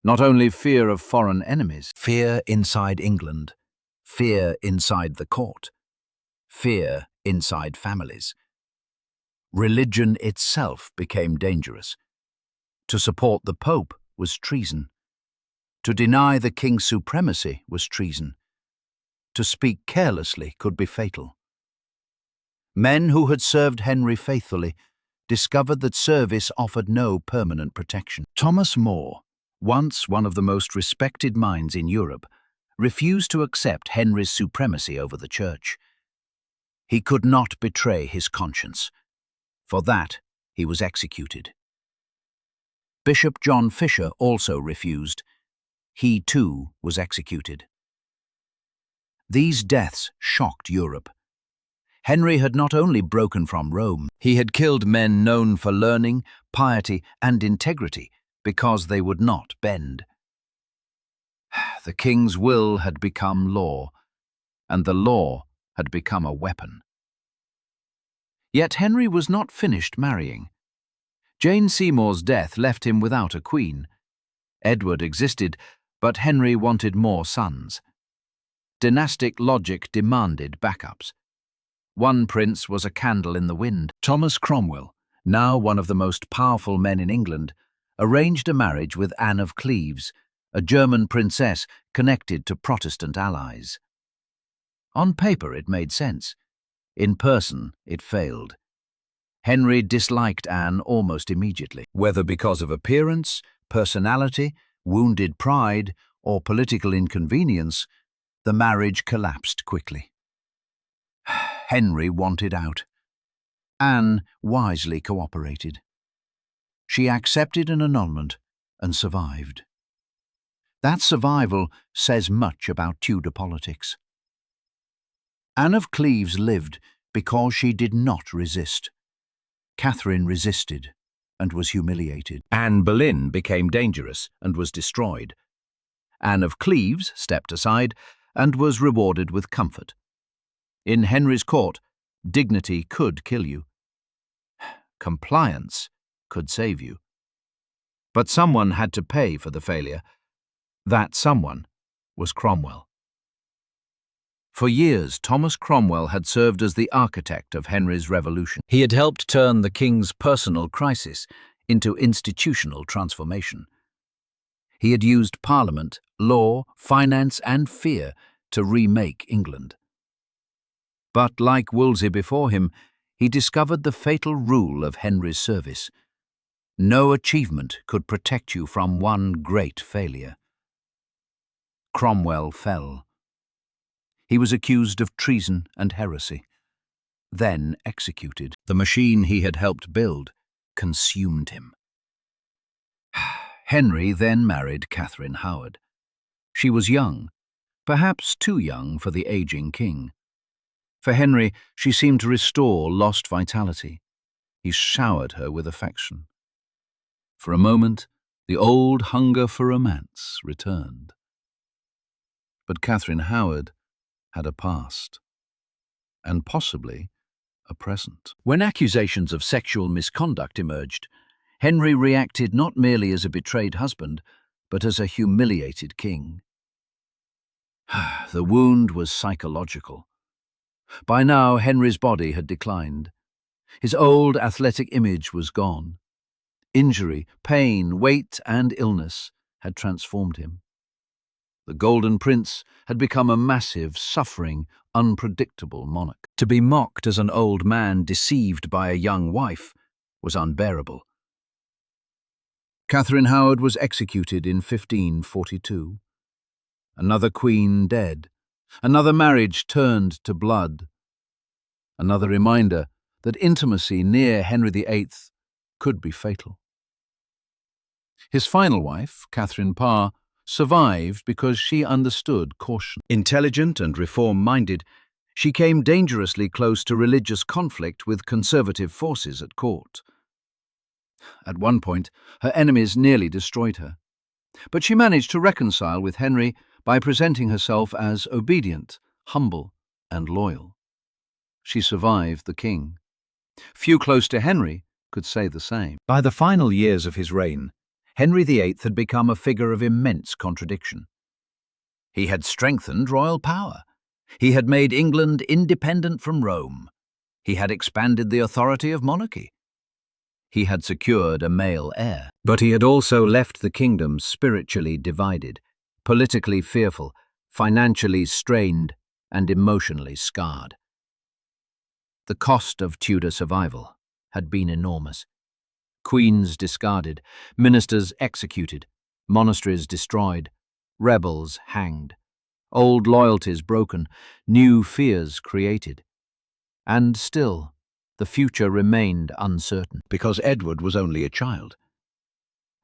Not only fear of foreign enemies, fear inside England, fear inside the court, fear inside families. Religion itself became dangerous. To support the Pope was treason. To deny the king's supremacy was treason. To speak carelessly could be fatal. Men who had served Henry faithfully discovered that service offered no permanent protection. Thomas More, once one of the most respected minds in Europe, refused to accept Henry's supremacy over the Church. He could not betray his conscience. For that, he was executed. Bishop John Fisher also refused. He too was executed. These deaths shocked Europe. Henry had not only broken from Rome, he had killed men known for learning, piety, and integrity because they would not bend. The king's will had become law, and the law had become a weapon. Yet Henry was not finished marrying. Jane Seymour's death left him without a queen. Edward existed, but Henry wanted more sons. Dynastic logic demanded backups. One prince was a candle in the wind. Thomas Cromwell, now one of the most powerful men in England, arranged a marriage with Anne of Cleves, a German princess connected to Protestant allies. On paper it made sense. In person it failed. Henry disliked Anne almost immediately. Whether because of appearance, personality, wounded pride, or political inconvenience, the marriage collapsed quickly. Henry wanted out. Anne wisely cooperated. She accepted an annulment and survived. That survival says much about Tudor politics. Anne of Cleves lived because she did not resist. Catherine resisted and was humiliated. Anne Boleyn became dangerous and was destroyed. Anne of Cleves stepped aside and was rewarded with comfort. In Henry's court, dignity could kill you. Compliance could save you. But someone had to pay for the failure. That someone was Cromwell. For years, Thomas Cromwell had served as the architect of Henry's revolution. He had helped turn the king's personal crisis into institutional transformation. He had used Parliament, law, finance, and fear to remake England. But like Wolsey before him, he discovered the fatal rule of Henry's service. No achievement could protect you from one great failure. Cromwell fell. He was accused of treason and heresy, then executed. The machine he had helped build consumed him. Henry then married Catherine Howard. She was young, perhaps too young for the aging king. For Henry, she seemed to restore lost vitality. He showered her with affection. For a moment, the old hunger for romance returned. But Catherine Howard had a past, and possibly a present. When accusations of sexual misconduct emerged, Henry reacted not merely as a betrayed husband, but as a humiliated king. The wound was psychological. By now, Henry's body had declined. His old athletic image was gone. Injury, pain, weight, and illness had transformed him. The Golden Prince had become a massive, suffering, unpredictable monarch. To be mocked as an old man deceived by a young wife was unbearable. Catherine Howard was executed in 1542. Another queen dead. Another marriage turned to blood. Another reminder that intimacy near Henry VIII could be fatal. His final wife, Catherine Parr, survived because she understood caution. Intelligent and reform-minded, she came dangerously close to religious conflict with conservative forces at court. At one point, her enemies nearly destroyed her. But she managed to reconcile with Henry by presenting herself as obedient, humble, and loyal. She survived the king. Few close to Henry could say the same. By the final years of his reign, Henry VIII had become a figure of immense contradiction. He had strengthened royal power. He had made England independent from Rome. He had expanded the authority of monarchy. He had secured a male heir. But he had also left the kingdom spiritually divided, politically fearful, financially strained, and emotionally scarred. The cost of Tudor survival had been enormous. Queens discarded, ministers executed, monasteries destroyed, rebels hanged. Old loyalties broken, new fears created. And still, the future remained uncertain. Because Edward was only a child.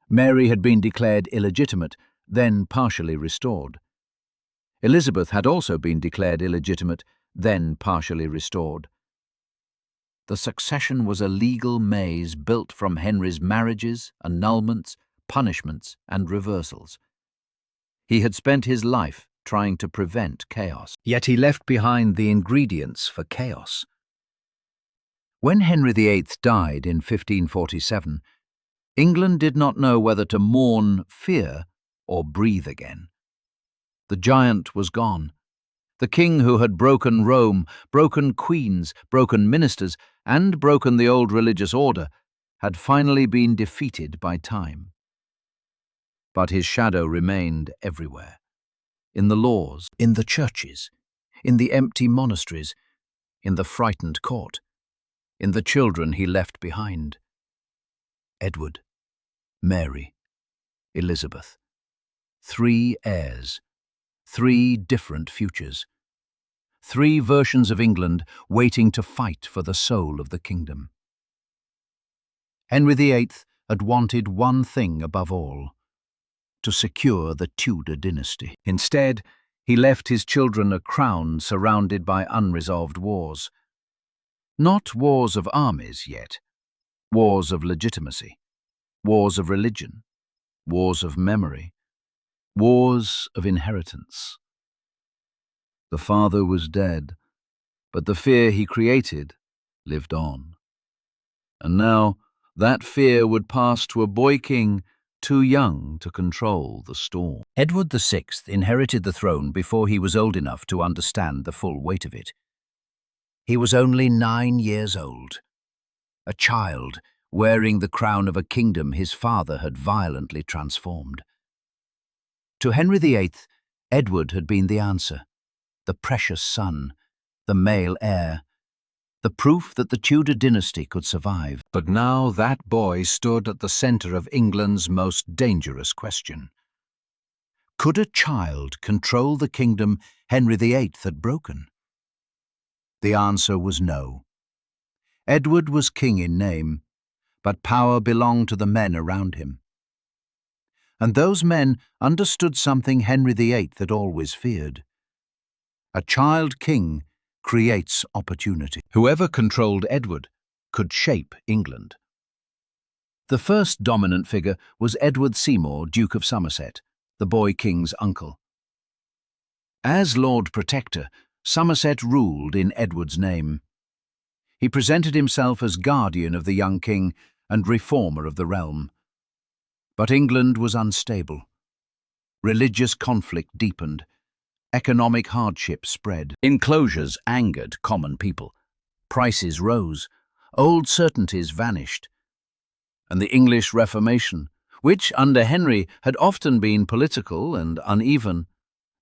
Mary had been declared illegitimate, then partially restored. Elizabeth had also been declared illegitimate, then partially restored. The succession was a legal maze built from Henry's marriages, annulments, punishments, and reversals. He had spent his life trying to prevent chaos. Yet he left behind the ingredients for chaos. When Henry VIII died in 1547, England did not know whether to mourn fear or breathe again. The giant was gone. The king who had broken Rome, broken queens, broken ministers, and broken the old religious order, had finally been defeated by time. But his shadow remained everywhere. In the laws, in the churches, in the empty monasteries, in the frightened court, in the children he left behind. Edward, Mary, Elizabeth. 3 heirs, 3 different futures. 3 versions of England waiting to fight for the soul of the kingdom. Henry VIII had wanted one thing above all: to secure the Tudor dynasty. Instead, he left his children a crown surrounded by unresolved wars. Not wars of armies yet, wars of legitimacy, wars of religion, wars of memory, wars of inheritance. The father was dead, but the fear he created lived on. And now that fear would pass to a boy king too young to control the storm. Edward VI inherited the throne before he was old enough to understand the full weight of it. He was only 9 years old, a child wearing the crown of a kingdom his father had violently transformed. To Henry VIII, Edward had been the answer, the precious son, the male heir, the proof that the Tudor dynasty could survive. But now that boy stood at the centre of England's most dangerous question. Could a child control the kingdom Henry VIII had broken? The answer was no. Edward was king in name, but power belonged to the men around him. And those men understood something Henry VIII had always feared. A child king creates opportunity. Whoever controlled Edward could shape England. The first dominant figure was Edward Seymour, Duke of Somerset, the boy king's uncle. As Lord Protector, Somerset ruled in Edward's name. He presented himself as guardian of the young king and reformer of the realm. But England was unstable. Religious conflict deepened. Economic hardship spread. Enclosures angered common people. Prices rose. Old certainties vanished. And the English Reformation, which under Henry had often been political and uneven,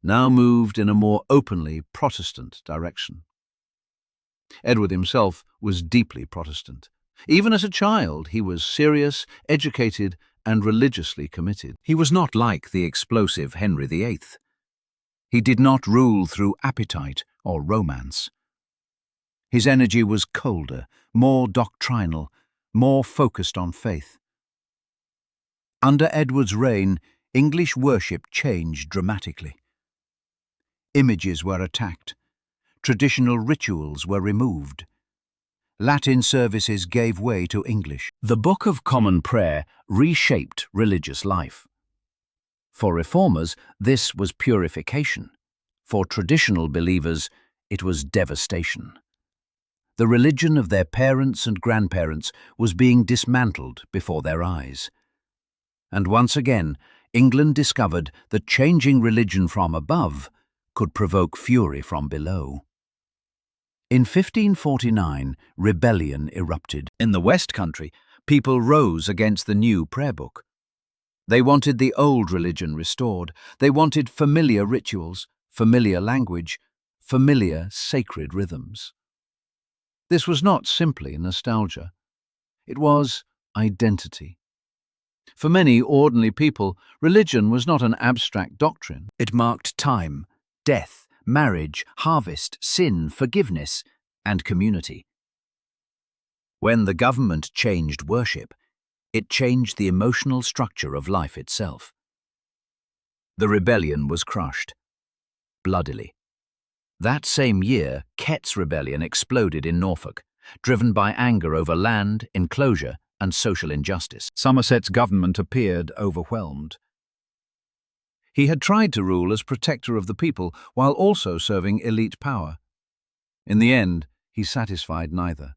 now moved in a more openly Protestant direction. Edward himself was deeply Protestant. Even as a child, he was serious, educated, and religiously committed. He was not like the explosive Henry VIII. He did not rule through appetite or romance. His energy was colder, more doctrinal, more focused on faith. Under Edward's reign, English worship changed dramatically. Images were attacked. Traditional rituals were removed. Latin services gave way to English. The Book of Common Prayer reshaped religious life. For reformers, this was purification. For traditional believers, it was devastation. The religion of their parents and grandparents was being dismantled before their eyes. And once again, England discovered that changing religion from above could provoke fury from below. In 1549, rebellion erupted. In the West Country, people rose against the new prayer book. They wanted the old religion restored. They wanted familiar rituals, familiar language, familiar sacred rhythms. This was not simply nostalgia. It was identity. For many ordinary people, religion was not an abstract doctrine. It marked time, death, marriage, harvest, sin, forgiveness, and community. When the government changed worship, it changed the emotional structure of life itself. The rebellion was crushed, bloodily. That same year, Kett's rebellion exploded in Norfolk, driven by anger over land, enclosure, and social injustice. Somerset's government appeared overwhelmed. He had tried to rule as protector of the people while also serving elite power. In the end, he satisfied neither.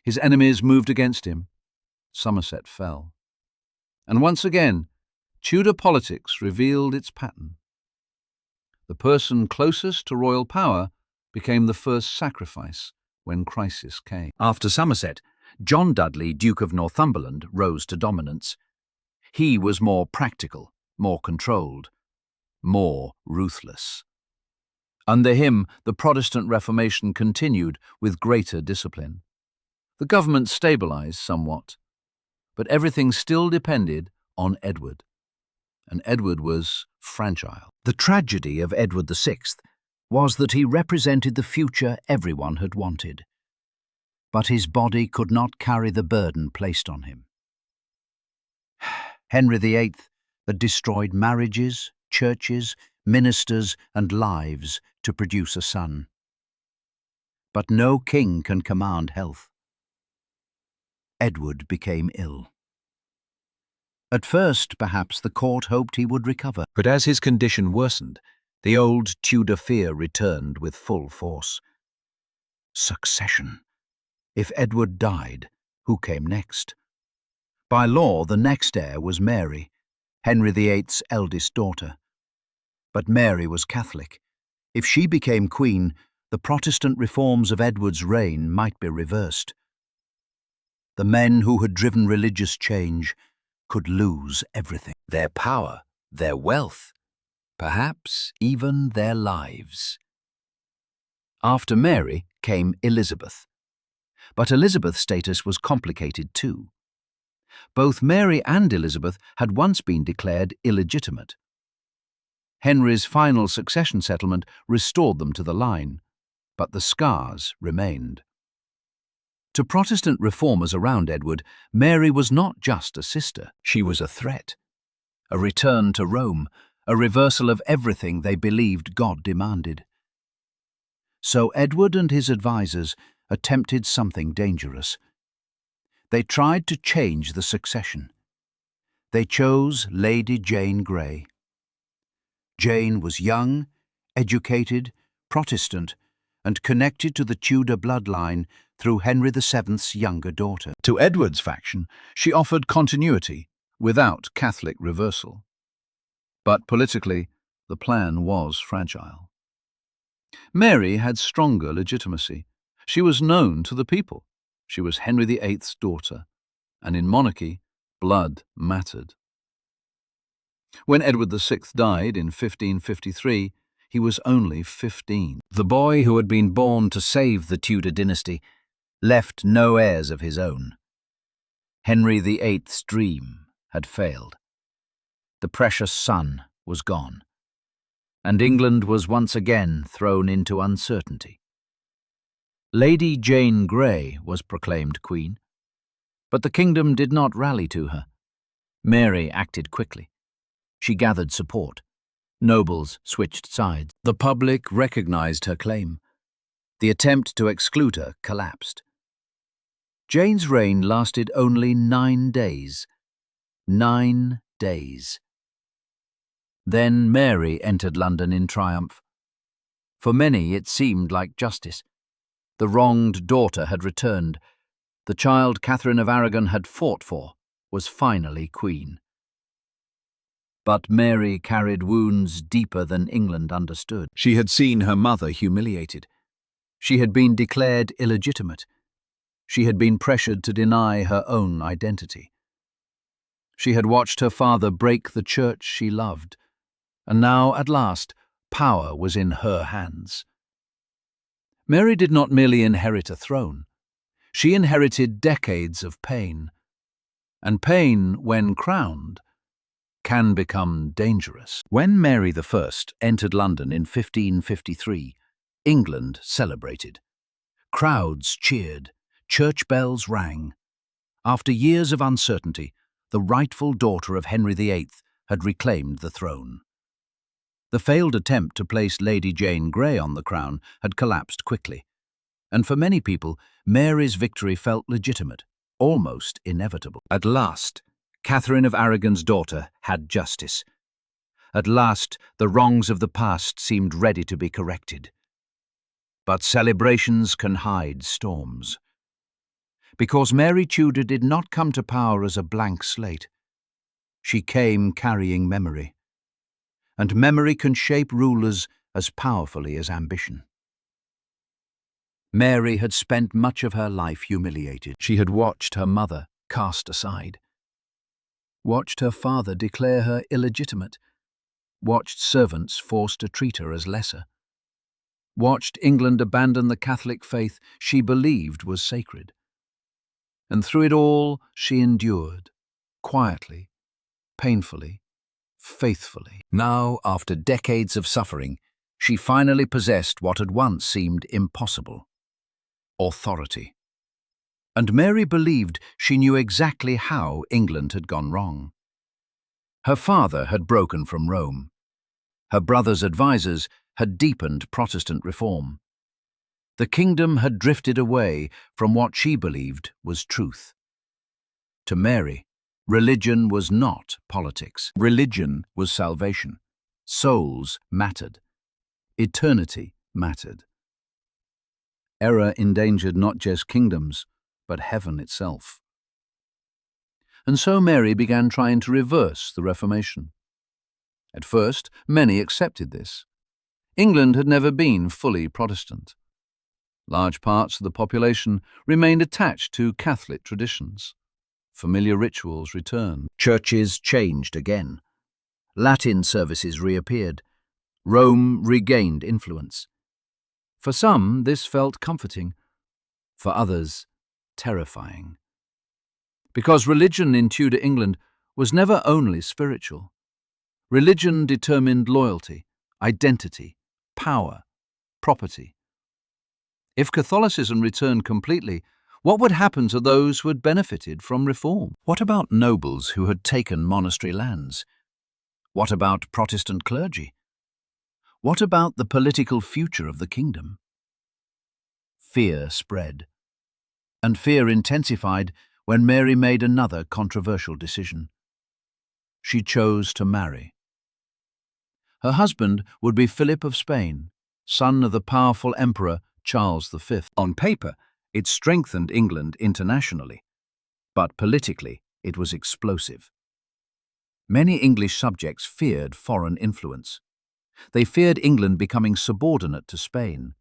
His enemies moved against him. Somerset fell. And once again, Tudor politics revealed its pattern. The person closest to royal power became the first sacrifice when crisis came. After Somerset, John Dudley, Duke of Northumberland, rose to dominance. He was more practical, more controlled, more ruthless. Under him, the Protestant Reformation continued with greater discipline. The government stabilized somewhat, but everything still depended on Edward. And Edward was fragile. The tragedy of Edward VI was that he represented the future everyone had wanted. But his body could not carry the burden placed on him. Henry VIII had destroyed marriages, churches, ministers, and lives to produce a son. But no king can command health. Edward became ill. At first, perhaps, the court hoped he would recover. But as his condition worsened, the old Tudor fear returned with full force. Succession. If Edward died, who came next? By law, the next heir was Mary, Henry VIII's eldest daughter. But Mary was Catholic. If she became queen, the Protestant reforms of Edward's reign might be reversed. The men who had driven religious change could lose everything. Their power, their wealth, perhaps even their lives. After Mary came Elizabeth. But Elizabeth's status was complicated too. Both Mary and Elizabeth had once been declared illegitimate. Henry's final succession settlement restored them to the line, but the scars remained. To Protestant reformers around Edward, Mary was not just a sister, she was a threat. A return to Rome, a reversal of everything they believed God demanded. So Edward and his advisers attempted something dangerous. They tried to change the succession. They chose Lady Jane Grey. Jane was young, educated, Protestant, and connected to the Tudor bloodline through Henry VII's younger daughter. To Edward's faction, she offered continuity without Catholic reversal. But politically, the plan was fragile. Mary had stronger legitimacy. She was known to the people. She was Henry VIII's daughter, and in monarchy, blood mattered. When Edward VI died in 1553, he was only 15. The boy who had been born to save the Tudor dynasty left no heirs of his own. Henry VIII's dream had failed. The precious son was gone, and England was once again thrown into uncertainty. Lady Jane Grey was proclaimed queen, but the kingdom did not rally to her. Mary acted quickly. She gathered support. Nobles switched sides. The public recognized her claim. The attempt to exclude her collapsed. Jane's reign lasted only 9 days. 9 days. Then Mary entered London in triumph. For many, it seemed like justice. The wronged daughter had returned. The child Catherine of Aragon had fought for was finally queen. But Mary carried wounds deeper than England understood. She had seen her mother humiliated. She had been declared illegitimate. She had been pressured to deny her own identity. She had watched her father break the church she loved, and now, at last, power was in her hands. Mary did not merely inherit a throne. She inherited decades of pain. And pain, when crowned, can become dangerous. When Mary I entered London in 1553, England celebrated. Crowds cheered, church bells rang. After years of uncertainty, the rightful daughter of Henry VIII had reclaimed the throne. The failed attempt to place Lady Jane Grey on the crown had collapsed quickly, and for many people, Mary's victory felt legitimate, almost inevitable. At last, Catherine of Aragon's daughter had justice. At last, the wrongs of the past seemed ready to be corrected. But celebrations can hide storms. Because Mary Tudor did not come to power as a blank slate. She came carrying memory. And memory can shape rulers as powerfully as ambition. Mary had spent much of her life humiliated. She had watched her mother cast aside, watched her father declare her illegitimate, watched servants forced to treat her as lesser, watched England abandon the Catholic faith she believed was sacred. And through it all, she endured, quietly, painfully, faithfully. Now, after decades of suffering, she finally possessed what had once seemed impossible: authority. And Mary believed she knew exactly how England had gone wrong. Her father had broken from Rome. Her brother's advisers had deepened Protestant reform. The kingdom had drifted away from what she believed was truth. To Mary, religion was not politics. Religion was salvation. Souls mattered. Eternity mattered. Error endangered not just kingdoms, but heaven itself. And so Mary began trying to reverse the Reformation. At first, many accepted this. England had never been fully Protestant. Large parts of the population remained attached to Catholic traditions. Familiar rituals returned. Churches changed again. Latin services reappeared. Rome regained influence. For some, this felt comforting. For others, terrifying. Because religion in Tudor England was never only spiritual. Religion determined loyalty, identity, power, property. If Catholicism returned completely, what would happen to those who had benefited from reform? What about nobles who had taken monastery lands? What about Protestant clergy? What about the political future of the kingdom? Fear spread. And fear intensified when Mary made another controversial decision. She chose to marry. Her husband would be Philip of Spain, son of the powerful Emperor Charles V. On paper, it strengthened England internationally, but politically it was explosive. Many English subjects feared foreign influence. They feared England becoming subordinate to Spain.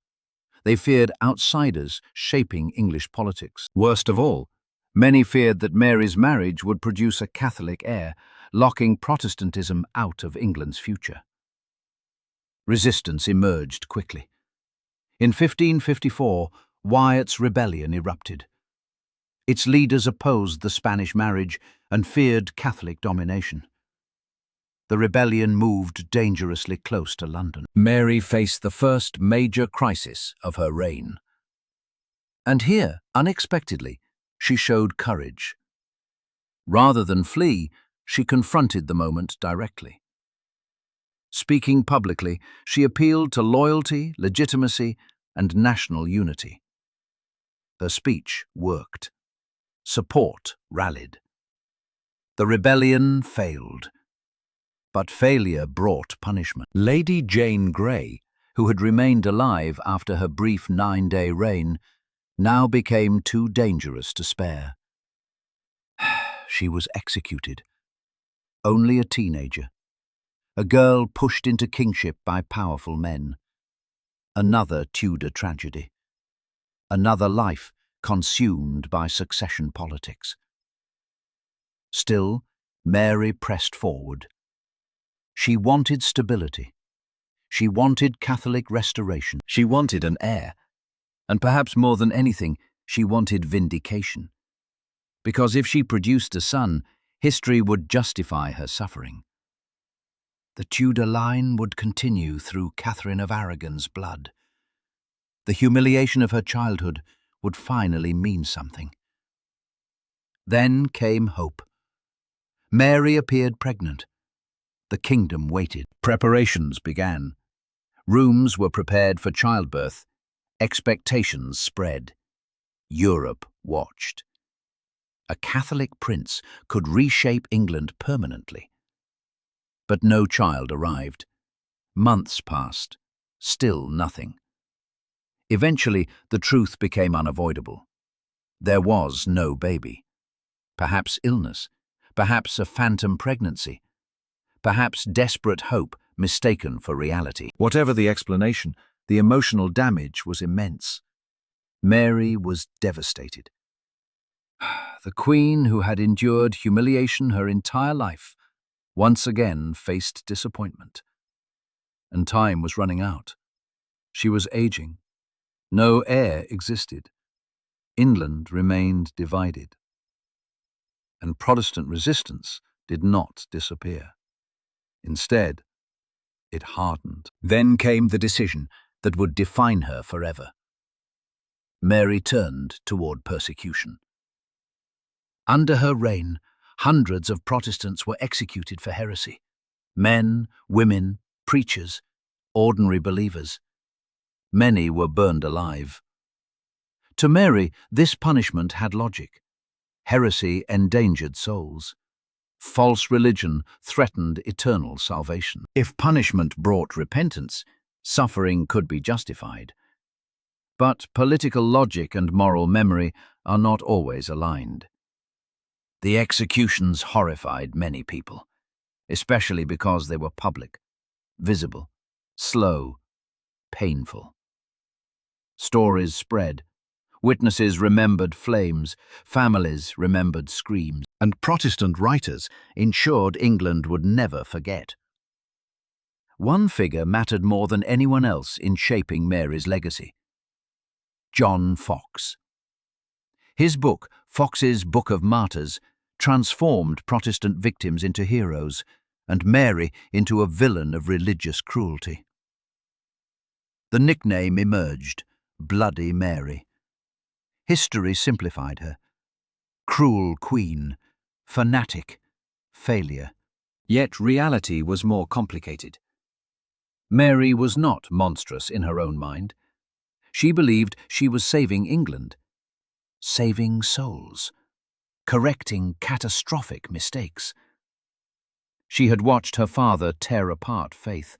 They feared outsiders shaping English politics. Worst of all, many feared that Mary's marriage would produce a Catholic heir, locking Protestantism out of England's future. Resistance emerged quickly. In 1554, Wyatt's rebellion erupted. Its leaders opposed the Spanish marriage and feared Catholic domination. The rebellion moved dangerously close to London. Mary faced the first major crisis of her reign. And here, unexpectedly, she showed courage. Rather than flee, she confronted the moment directly. Speaking publicly, she appealed to loyalty, legitimacy, and national unity. Her speech worked. Support rallied. The rebellion failed. But failure brought punishment. Lady Jane Grey, who had remained alive after her brief 9-day reign, now became too dangerous to spare. She was executed. Only a teenager. A girl pushed into kingship by powerful men. Another Tudor tragedy. Another life consumed by succession politics. Still, Mary pressed forward. She wanted stability. She wanted Catholic restoration. She wanted an heir. And perhaps more than anything, she wanted vindication. Because if she produced a son, history would justify her suffering. The Tudor line would continue through Catherine of Aragon's blood. The humiliation of her childhood would finally mean something. Then came hope. Mary appeared pregnant. The kingdom waited. Preparations began. Rooms were prepared for childbirth. Expectations spread. Europe watched. A Catholic prince could reshape England permanently. But no child arrived. Months passed. Still nothing. Eventually, the truth became unavoidable. There was no baby. Perhaps illness. Perhaps a phantom pregnancy. Perhaps desperate hope mistaken for reality. Whatever the explanation, the emotional damage was immense. Mary was devastated. The Queen, who had endured humiliation her entire life, once again faced disappointment. And time was running out. She was aging. No heir existed. England remained divided. And Protestant resistance did not disappear. Instead, it hardened. Then came the decision that would define her forever. Mary turned toward persecution. Under her reign, hundreds of Protestants were executed for heresy. Men, women, preachers, ordinary believers. Many were burned alive. To Mary, this punishment had logic. Heresy endangered souls. False religion threatened eternal salvation. If punishment brought repentance, suffering could be justified. But political logic and moral memory are not always aligned. The executions horrified many people, especially because they were public, visible, slow, painful. Stories spread. Witnesses remembered flames, families remembered screams, and Protestant writers ensured England would never forget. One figure mattered more than anyone else in shaping Mary's legacy: John Foxe. His book, Foxe's Book of Martyrs, transformed Protestant victims into heroes and Mary into a villain of religious cruelty. The nickname emerged, Bloody Mary. History simplified her. Cruel queen, fanatic, failure. Yet reality was more complicated. Mary was not monstrous in her own mind. She believed she was saving England, saving souls, correcting catastrophic mistakes. She had watched her father tear apart faith,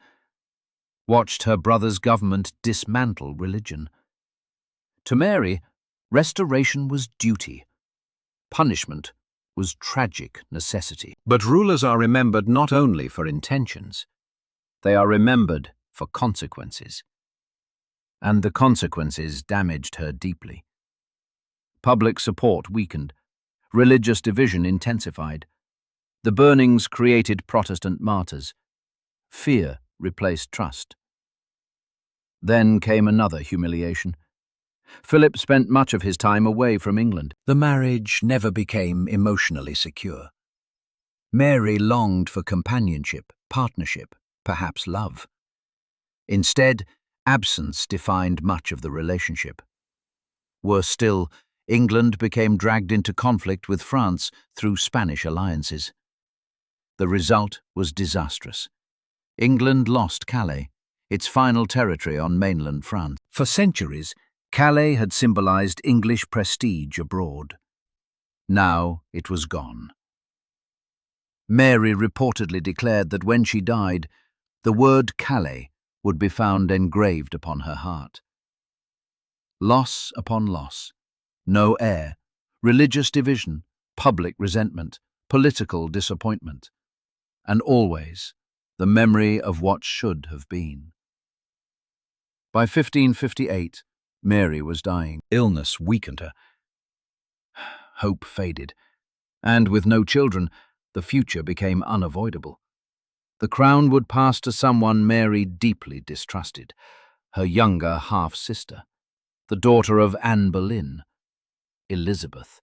watched her brother's government dismantle religion. To Mary, restoration was duty. Punishment was tragic necessity. But rulers are remembered not only for intentions. They are remembered for consequences. And the consequences damaged her deeply. Public support weakened. Religious division intensified. The burnings created Protestant martyrs. Fear replaced trust. Then came another humiliation. Philip spent much of his time away from England. The marriage never became emotionally secure. Mary longed for companionship, partnership, perhaps love. Instead, absence defined much of the relationship. Worse still, England became dragged into conflict with France through Spanish alliances. The result was disastrous. England lost Calais, its final territory on mainland France. For centuries, Calais had symbolized English prestige abroad. Now it was gone. Mary reportedly declared that when she died, the word Calais would be found engraved upon her heart. Loss upon loss. No heir, religious division, public resentment, political disappointment, and always the memory of what should have been. By 1558, Mary was dying. Illness weakened her. Hope faded, and with no children, the future became unavoidable. The crown would pass to someone Mary deeply distrusted, her younger half-sister, the daughter of Anne Boleyn, Elizabeth.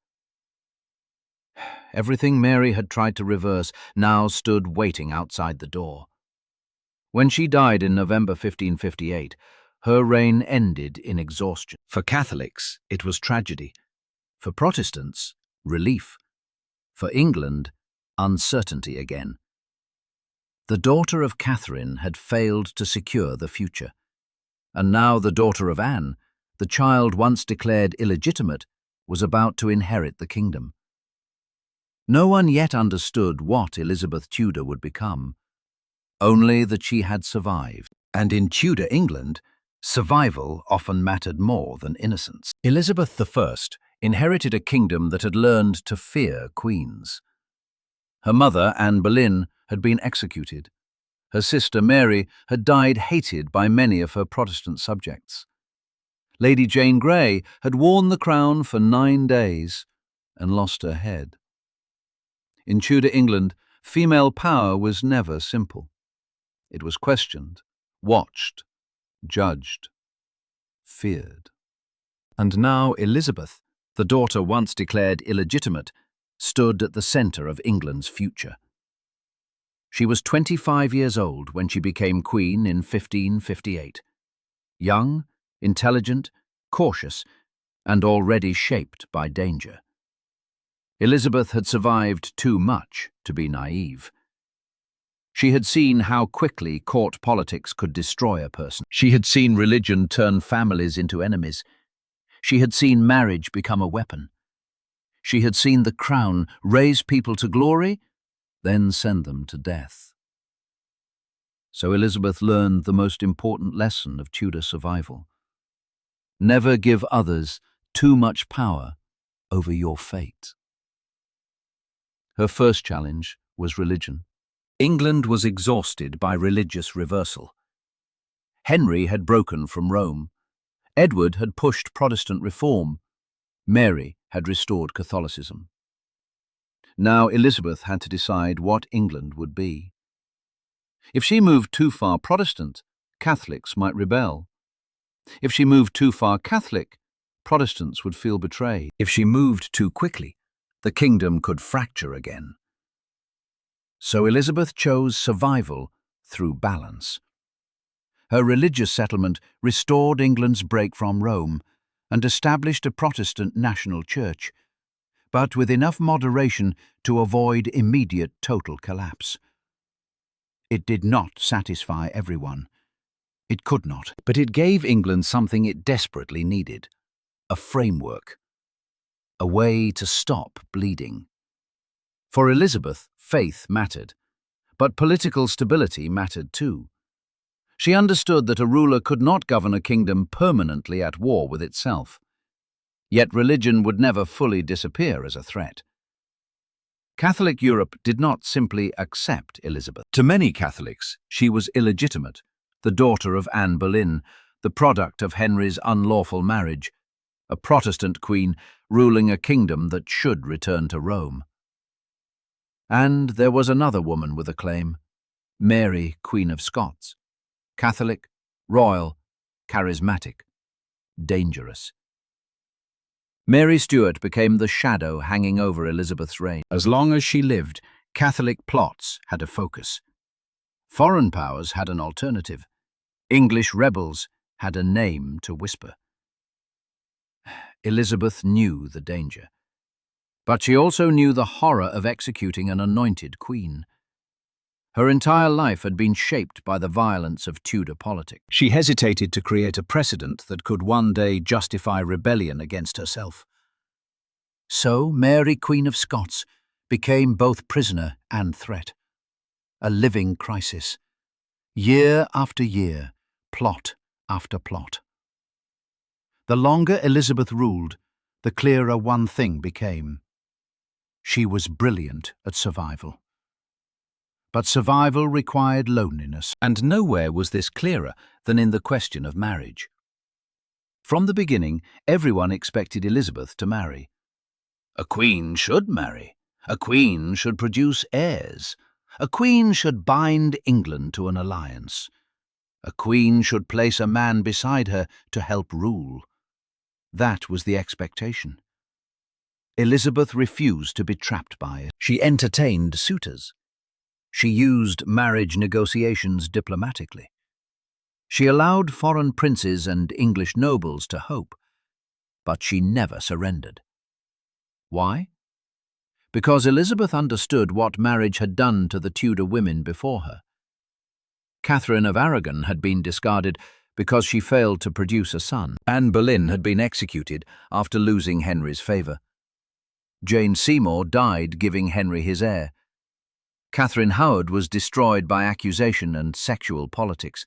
Everything Mary had tried to reverse now stood waiting outside the door. When she died in November 1558, her reign ended in exhaustion. For Catholics, it was tragedy. For Protestants, relief. For England, uncertainty again. The daughter of Catherine had failed to secure the future. And now the daughter of Anne, the child once declared illegitimate, was about to inherit the kingdom. No one yet understood what Elizabeth Tudor would become, only that she had survived. And in Tudor England, survival often mattered more than innocence. Elizabeth I inherited a kingdom that had learned to fear queens. Her mother, Anne Boleyn, had been executed. Her sister Mary had died hated by many of her Protestant subjects. Lady Jane Grey had worn the crown for 9 days and lost her head. In Tudor England, female power was never simple. It was questioned, watched, judged, feared. And now Elizabeth, the daughter once declared illegitimate, stood at the centre of England's future. She was 25 years old when she became queen in 1558. Young, intelligent, cautious, and already shaped by danger. Elizabeth had survived too much to be naive. She had seen how quickly court politics could destroy a person. She had seen religion turn families into enemies. She had seen marriage become a weapon. She had seen the crown raise people to glory, then send them to death. So Elizabeth learned the most important lesson of Tudor survival. Never give others too much power over your fate. Her first challenge was religion. England was exhausted by religious reversal. Henry had broken from Rome. Edward had pushed Protestant reform. Mary had restored Catholicism. Now Elizabeth had to decide what England would be. If she moved too far Protestant, Catholics might rebel. If she moved too far Catholic, Protestants would feel betrayed. If she moved too quickly, the kingdom could fracture again. So Elizabeth chose survival through balance. Her religious settlement restored England's break from Rome and established a Protestant national church, but with enough moderation to avoid immediate total collapse. It did not satisfy everyone. It could not, but it gave England something it desperately needed: a framework, a way to stop bleeding. For Elizabeth, faith mattered, but political stability mattered too. She understood that a ruler could not govern a kingdom permanently at war with itself. Yet religion would never fully disappear as a threat. Catholic Europe did not simply accept Elizabeth. To many Catholics, she was illegitimate, the daughter of Anne Boleyn, the product of Henry's unlawful marriage, a Protestant queen ruling a kingdom that should return to Rome. And there was another woman with a claim, Mary, Queen of Scots. Catholic, royal, charismatic, dangerous. Mary Stuart became the shadow hanging over Elizabeth's reign. As long as she lived, Catholic plots had a focus. Foreign powers had an alternative. English rebels had a name to whisper. Elizabeth knew the danger. But she also knew the horror of executing an anointed queen. Her entire life had been shaped by the violence of Tudor politics. She hesitated to create a precedent that could one day justify rebellion against herself. So Mary, Queen of Scots, became both prisoner and threat. A living crisis. Year after year, plot after plot. The longer Elizabeth ruled, the clearer one thing became. She was brilliant at survival. But survival required loneliness, and nowhere was this clearer than in the question of marriage. From the beginning, everyone expected Elizabeth to marry. A queen should marry. A queen should produce heirs. A queen should bind England to an alliance. A queen should place a man beside her to help rule. That was the expectation. Elizabeth refused to be trapped by it. She entertained suitors. She used marriage negotiations diplomatically. She allowed foreign princes and English nobles to hope, but she never surrendered. Why? Because Elizabeth understood what marriage had done to the Tudor women before her. Catherine of Aragon had been discarded because she failed to produce a son. Anne Boleyn had been executed after losing Henry's favour. Jane Seymour died giving Henry his heir. Catherine Howard was destroyed by accusation and sexual politics.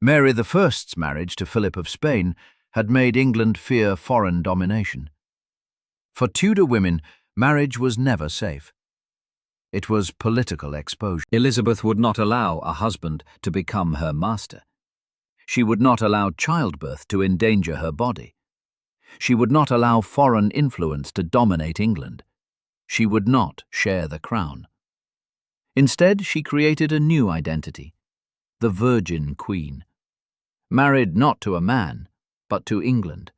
Mary I's marriage to Philip of Spain had made England fear foreign domination. For Tudor women, marriage was never safe. It was political exposure. Elizabeth would not allow a husband to become her master. She would not allow childbirth to endanger her body. She would not allow foreign influence to dominate England. She would not share the crown. Instead, she created a new identity, the Virgin Queen, married not to a man, but to England.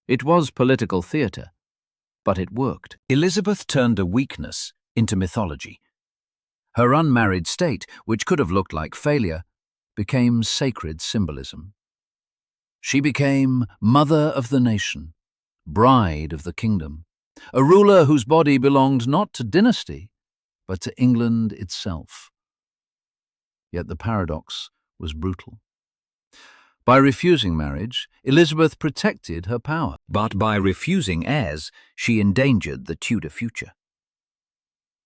It was political theatre, but it worked. Elizabeth turned a weakness into mythology. Her unmarried state, which could have looked like failure, became sacred symbolism. She became mother of the nation, bride of the kingdom, a ruler whose body belonged not to dynasty, but to England itself. Yet the paradox was brutal. By refusing marriage, Elizabeth protected her power. But by refusing heirs, she endangered the Tudor future.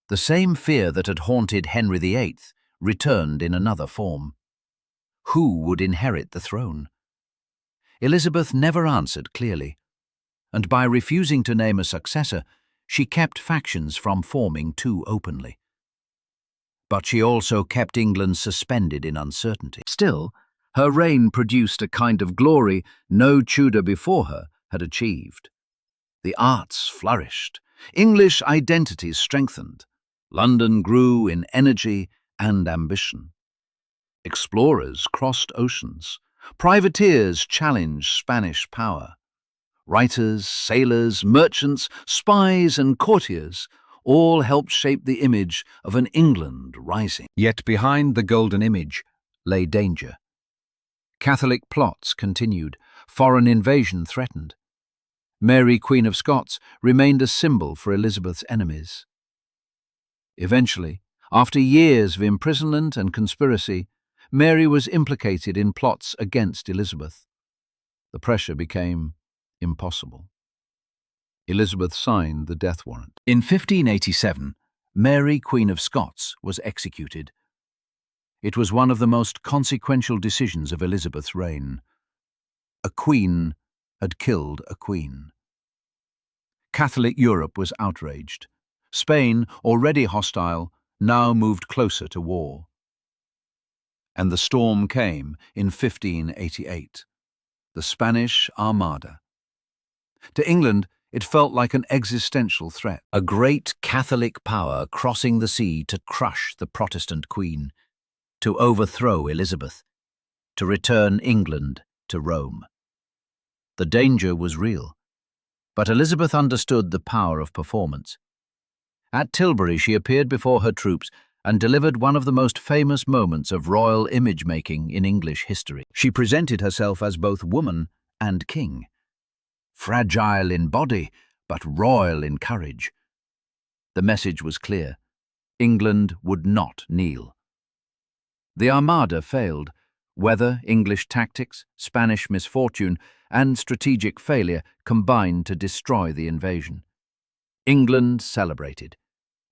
The same fear that had haunted Henry VIII returned in another form. Who would inherit the throne? Elizabeth never answered clearly, and by refusing to name a successor, she kept factions from forming too openly. But she also kept England suspended in uncertainty. Still, her reign produced a kind of glory no Tudor before her had achieved. The arts flourished, English identities strengthened, London grew in energy and ambition. Explorers crossed oceans, privateers challenged Spanish power. Writers, sailors, merchants, spies and courtiers all helped shape the image of an England rising. Yet behind the golden image lay danger. Catholic plots continued, foreign invasion threatened. Mary, Queen of Scots, remained a symbol for Elizabeth's enemies. Eventually, after years of imprisonment and conspiracy, Mary was implicated in plots against Elizabeth. The pressure became impossible. Elizabeth signed the death warrant. In 1587, Mary, Queen of Scots, was executed. It was one of the most consequential decisions of Elizabeth's reign. A queen had killed a queen. Catholic Europe was outraged. Spain, already hostile, now moved closer to war. And the storm came in 1588, the Spanish Armada. To England, it felt like an existential threat. A great Catholic power crossing the sea to crush the Protestant queen, to overthrow Elizabeth, to return England to Rome. The danger was real, but Elizabeth understood the power of performance. At Tilbury, she appeared before her troops and delivered one of the most famous moments of royal image-making in English history. She presented herself as both woman and king, fragile in body, but royal in courage. The message was clear: England would not kneel. The Armada failed. Weather, English tactics, Spanish misfortune, and strategic failure combined to destroy the invasion. England celebrated.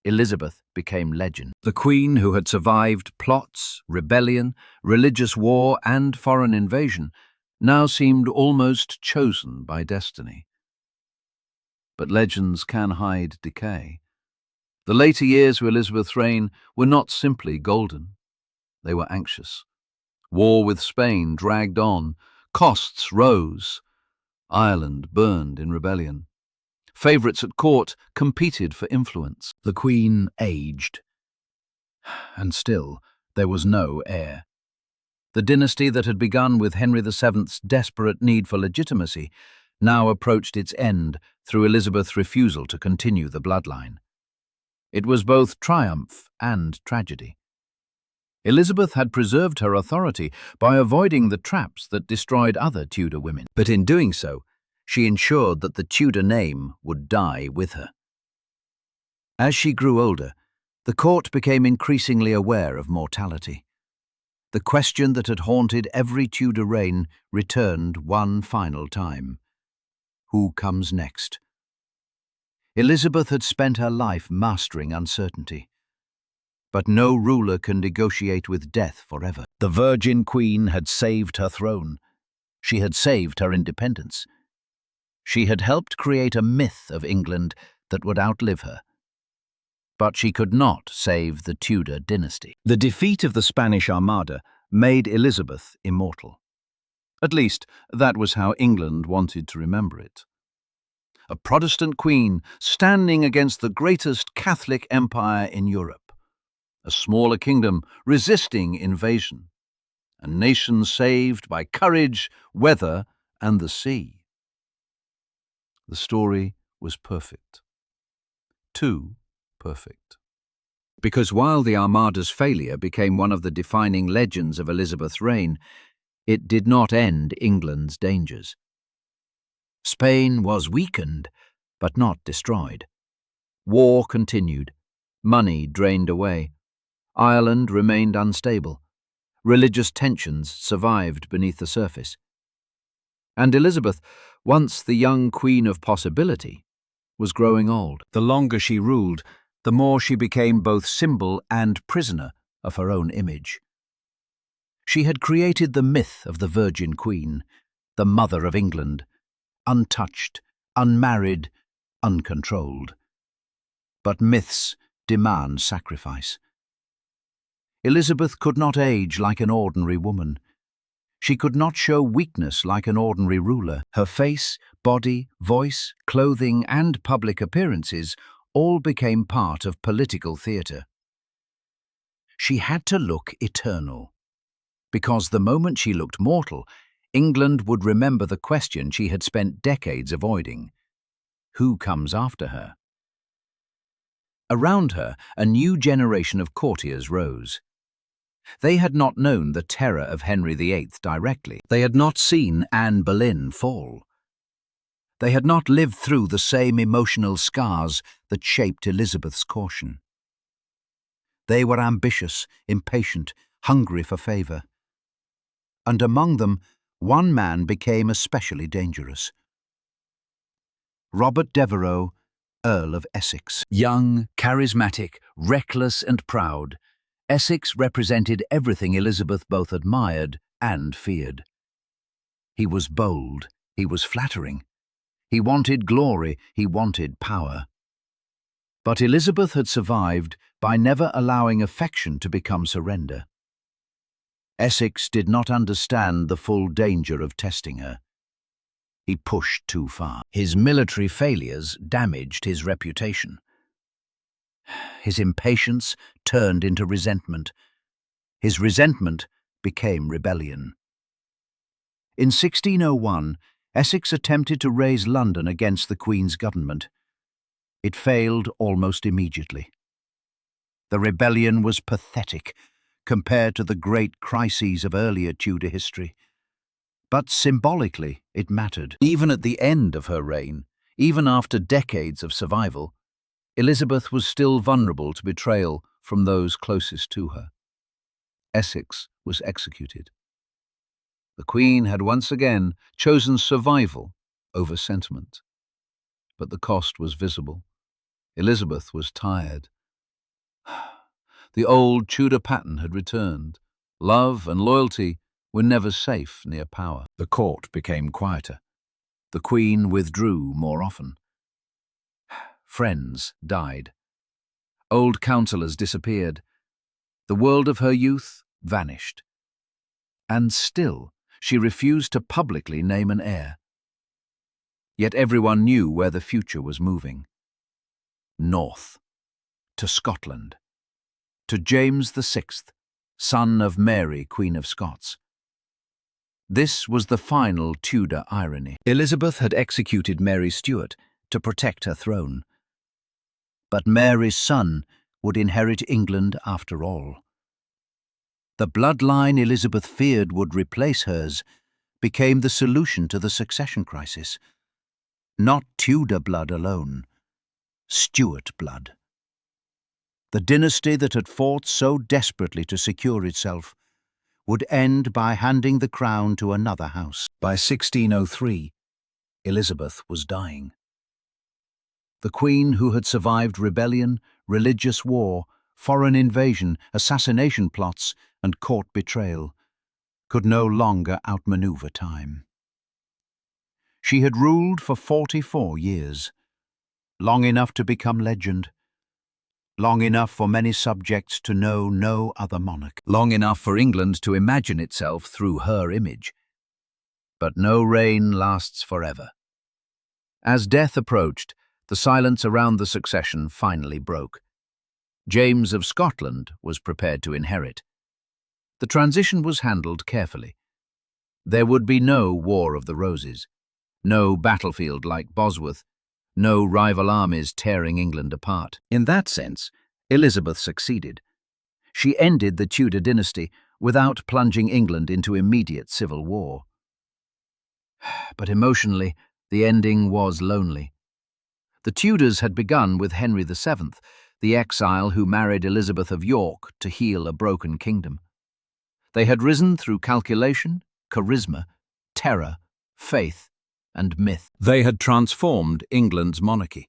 Elizabeth became legend. The Queen, who had survived plots, rebellion, religious war, and foreign invasion, now seemed almost chosen by destiny. But legends can hide decay. The later years of Elizabeth's reign were not simply golden. They were anxious. War with Spain dragged on. Costs rose. Ireland burned in rebellion. Favourites at court competed for influence. The Queen aged, and still there was no heir. The dynasty that had begun with Henry VII's desperate need for legitimacy now approached its end through Elizabeth's refusal to continue the bloodline. It was both triumph and tragedy. Elizabeth had preserved her authority by avoiding the traps that destroyed other Tudor women. But in doing so, she ensured that the Tudor name would die with her. As she grew older, the court became increasingly aware of mortality. The question that had haunted every Tudor reign returned one final time. Who comes next? Elizabeth had spent her life mastering uncertainty. But no ruler can negotiate with death forever. The Virgin Queen had saved her throne. She had saved her independence. She had helped create a myth of England that would outlive her. But she could not save the Tudor dynasty. The defeat of the Spanish Armada made Elizabeth immortal. At least, that was how England wanted to remember it. A Protestant queen standing against the greatest Catholic empire in Europe. A smaller kingdom resisting invasion. A nation saved by courage, weather, and the sea. The story was perfect. Too perfect. Because while the Armada's failure became one of the defining legends of Elizabeth's reign, it did not end England's dangers. Spain was weakened, but not destroyed. War continued. Money drained away. Ireland remained unstable. Religious tensions survived beneath the surface. And Elizabeth, once the young queen of possibility, was growing old. The longer she ruled, the more she became both symbol and prisoner of her own image. She had created the myth of the Virgin Queen, the Mother of England, untouched, unmarried, uncontrolled. But myths demand sacrifice. Elizabeth could not age like an ordinary woman. She could not show weakness like an ordinary ruler. Her face, body, voice, clothing, and public appearances all became part of political theatre. She had to look eternal, because the moment she looked mortal, England would remember the question she had spent decades avoiding. Who comes after her? Around her, a new generation of courtiers rose. They had not known the terror of Henry VIII directly. They had not seen Anne Boleyn fall. They had not lived through the same emotional scars that shaped Elizabeth's caution. They were ambitious, impatient, hungry for favour. And among them, one man became especially dangerous. Robert Devereux, Earl of Essex. Young, charismatic, reckless and proud, Essex represented everything Elizabeth both admired and feared. He was bold, he was flattering. He wanted glory, he wanted power. But Elizabeth had survived by never allowing affection to become surrender. Essex did not understand the full danger of testing her. He pushed too far. His military failures damaged his reputation. His impatience turned into resentment. His resentment became rebellion. In 1601, Essex attempted to raise London against the Queen's government. It failed almost immediately. The rebellion was pathetic compared to the great crises of earlier Tudor history. But symbolically, it mattered. Even at the end of her reign, even after decades of survival, Elizabeth was still vulnerable to betrayal from those closest to her. Essex was executed. The Queen had once again chosen survival over sentiment. But the cost was visible. Elizabeth was tired. The old Tudor pattern had returned. Love and loyalty were never safe near power. The court became quieter. The Queen withdrew more often. Friends died. Old counsellors disappeared. The world of her youth vanished. And still, she refused to publicly name an heir. Yet everyone knew where the future was moving. North, to Scotland, to James VI, son of Mary, Queen of Scots. This was the final Tudor irony. Elizabeth had executed Mary Stuart to protect her throne. But Mary's son would inherit England after all. The bloodline Elizabeth feared would replace hers became the solution to the succession crisis. Not Tudor blood alone, Stuart blood. The dynasty that had fought so desperately to secure itself would end by handing the crown to another house. By 1603, Elizabeth was dying. The Queen, who had survived rebellion, religious war, foreign invasion, assassination plots, and court betrayal, could no longer outmaneuver time. She had ruled for 44 years, long enough to become legend, long enough for many subjects to know no other monarch, long enough for England to imagine itself through her image. But no reign lasts forever. As death approached, the silence around the succession finally broke. James of Scotland was prepared to inherit. The transition was handled carefully. There would be no War of the Roses, no battlefield like Bosworth, no rival armies tearing England apart. In that sense, Elizabeth succeeded. She ended the Tudor dynasty without plunging England into immediate civil war. But emotionally, the ending was lonely. The Tudors had begun with Henry VII, the exile who married Elizabeth of York to heal a broken kingdom. They had risen through calculation, charisma, terror, faith, and myth. They had transformed England's monarchy,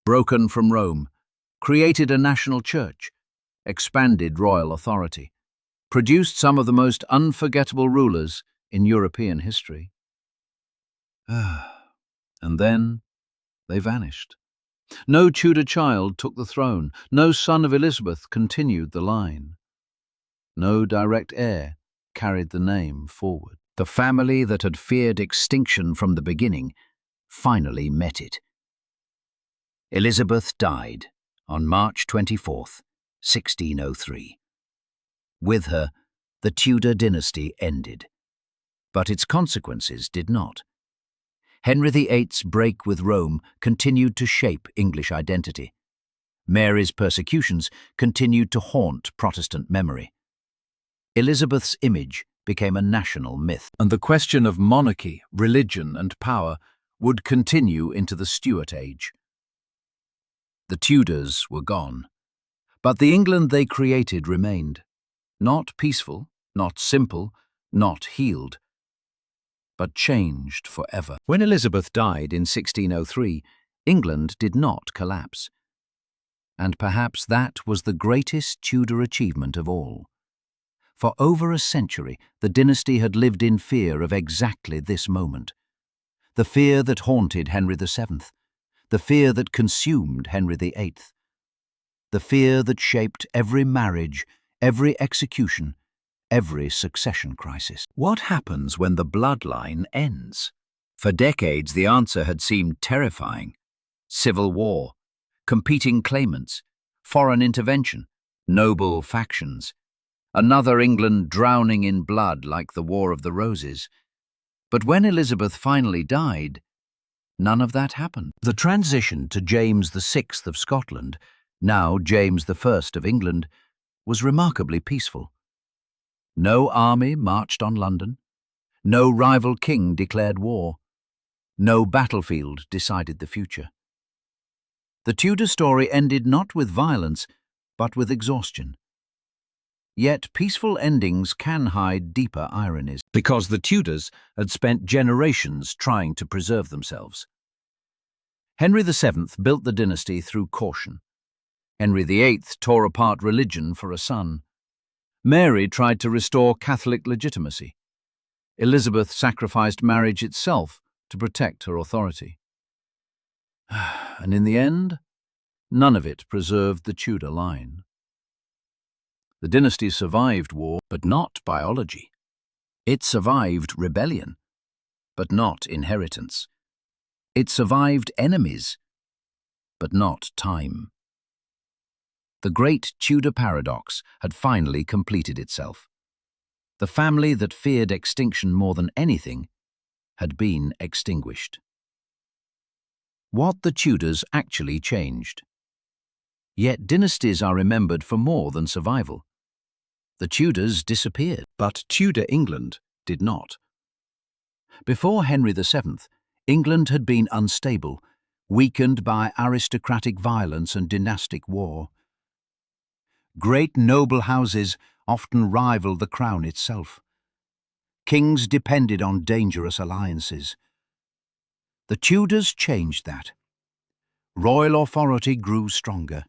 broken from Rome, created a national church, expanded royal authority, produced some of the most unforgettable rulers in European history. And then they vanished. No Tudor child took the throne, no son of Elizabeth continued the line. No direct heir carried the name forward. The family that had feared extinction from the beginning finally met it. Elizabeth died on March 24th, 1603. With her, the Tudor dynasty ended. But its consequences did not. Henry VIII's break with Rome continued to shape English identity. Mary's persecutions continued to haunt Protestant memory. Elizabeth's image became a national myth, and the question of monarchy, religion, and power would continue into the Stuart age. The Tudors were gone, but the England they created remained. Not peaceful, not simple, not healed, but changed forever. When Elizabeth died in 1603, England did not collapse. And perhaps that was the greatest Tudor achievement of all. For over a century, the dynasty had lived in fear of exactly this moment. The fear that haunted Henry VII, the fear that consumed Henry VIII, the fear that shaped every marriage, every execution, every succession crisis. What happens when the bloodline ends? For decades, the answer had seemed terrifying. Civil war, competing claimants, foreign intervention, noble factions. Another England drowning in blood like the War of the Roses. But when Elizabeth finally died, none of that happened. The transition to James VI of Scotland, now James I of England, was remarkably peaceful. No army marched on London. No rival king declared war. No battlefield decided the future. The Tudor story ended not with violence, but with exhaustion. Yet peaceful endings can hide deeper ironies, because the Tudors had spent generations trying to preserve themselves. Henry VII built the dynasty through caution. Henry VIII tore apart religion for a son. Mary tried to restore Catholic legitimacy. Elizabeth sacrificed marriage itself to protect her authority. And in the end, none of it preserved the Tudor line. The dynasty survived war, but not biology. It survived rebellion, but not inheritance. It survived enemies, but not time. The great Tudor paradox had finally completed itself. The family that feared extinction more than anything had been extinguished. What the Tudors actually changed. Yet dynasties are remembered for more than survival. The Tudors disappeared, but Tudor England did not. Before Henry VII, England had been unstable, weakened by aristocratic violence and dynastic war. Great noble houses often rivaled the crown itself. Kings depended on dangerous alliances. The Tudors changed that. Royal authority grew stronger.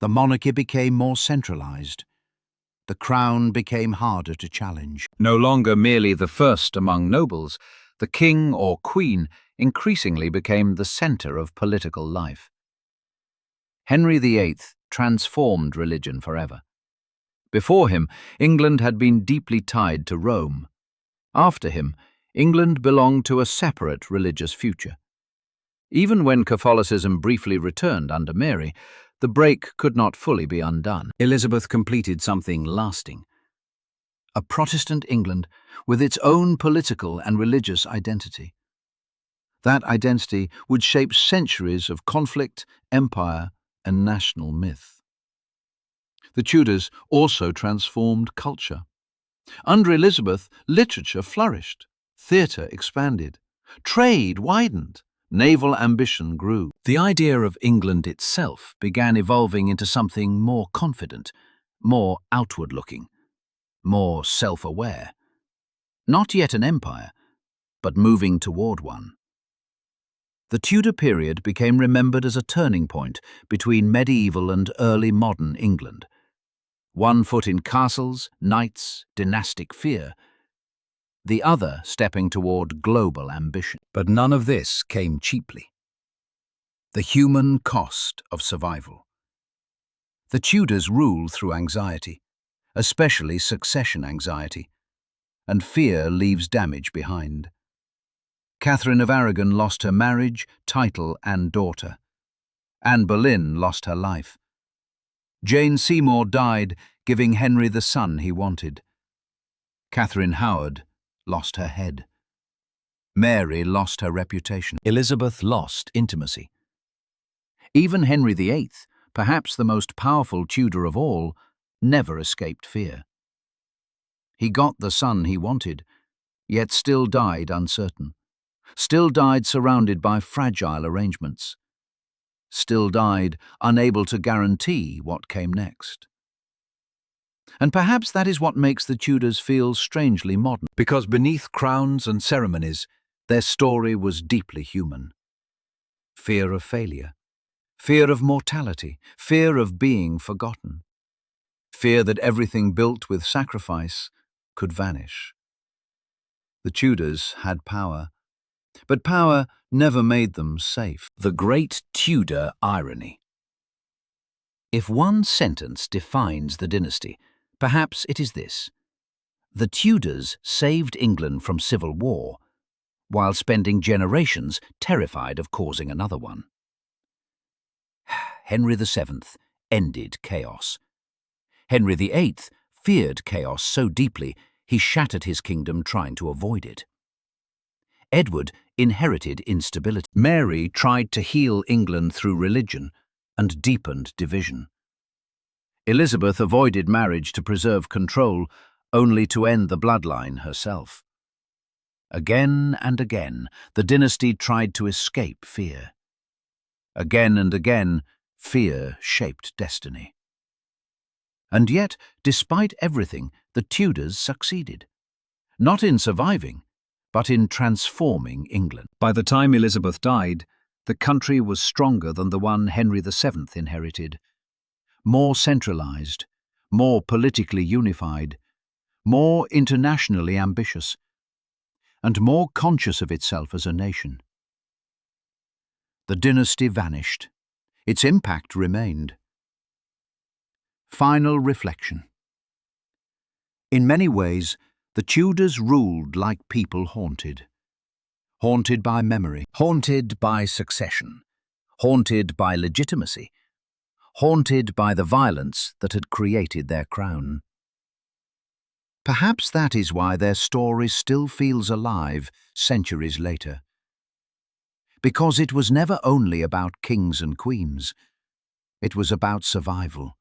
The monarchy became more centralized. The crown became harder to challenge. No longer merely the first among nobles, the king or queen increasingly became the center of political life. Henry VIII transformed religion forever. Before him, England had been deeply tied to Rome. After him, England belonged to a separate religious future. Even when Catholicism briefly returned under Mary, the break could not fully be undone. Elizabeth completed something lasting. A Protestant England with its own political and religious identity. That identity would shape centuries of conflict, empire, and national myth. The Tudors also transformed culture. Under Elizabeth, literature flourished, theatre expanded, trade widened, naval ambition grew. The idea of England itself began evolving into something more confident, more outward-looking, more self-aware. Not yet an empire, but moving toward one. The Tudor period became remembered as a turning point between medieval and early modern England. One foot in castles, knights, dynastic fear, the other stepping toward global ambition. But none of this came cheaply. The human cost of survival. The Tudors ruled through anxiety, especially succession anxiety, and fear leaves damage behind. Catherine of Aragon lost her marriage, title, and daughter. Anne Boleyn lost her life. Jane Seymour died, giving Henry the son he wanted. Catherine Howard lost her head. Mary lost her reputation. Elizabeth lost intimacy. Even Henry VIII, perhaps the most powerful Tudor of all, never escaped fear. He got the son he wanted, yet still died uncertain. Still died surrounded by fragile arrangements. Still died unable to guarantee what came next. And perhaps that is what makes the Tudors feel strangely modern, because beneath crowns and ceremonies, their story was deeply human. Fear of failure, fear of mortality, fear of being forgotten, fear that everything built with sacrifice could vanish. The Tudors had power, but power never made them safe. The great Tudor irony. If one sentence defines the dynasty, perhaps it is this: the Tudors saved England from civil war, while spending generations terrified of causing another one. Henry VII ended chaos. Henry VIII feared chaos so deeply he shattered his kingdom trying to avoid it. Edward inherited instability. Mary tried to heal England through religion and deepened division. Elizabeth avoided marriage to preserve control, only to end the bloodline herself. Again and again, the dynasty tried to escape fear. Again and again, fear shaped destiny. And yet, despite everything, the Tudors succeeded. Not in surviving, but in transforming England. By the time Elizabeth died, the country was stronger than the one Henry VII inherited. More centralized, more politically unified, more internationally ambitious, and more conscious of itself as a nation. The dynasty vanished. Its impact remained. Final reflection. In many ways, the Tudors ruled like people haunted. Haunted by memory, haunted by succession, haunted by legitimacy, haunted by the violence that had created their crown. Perhaps that is why their story still feels alive centuries later. Because it was never only about kings and queens. It was about survival,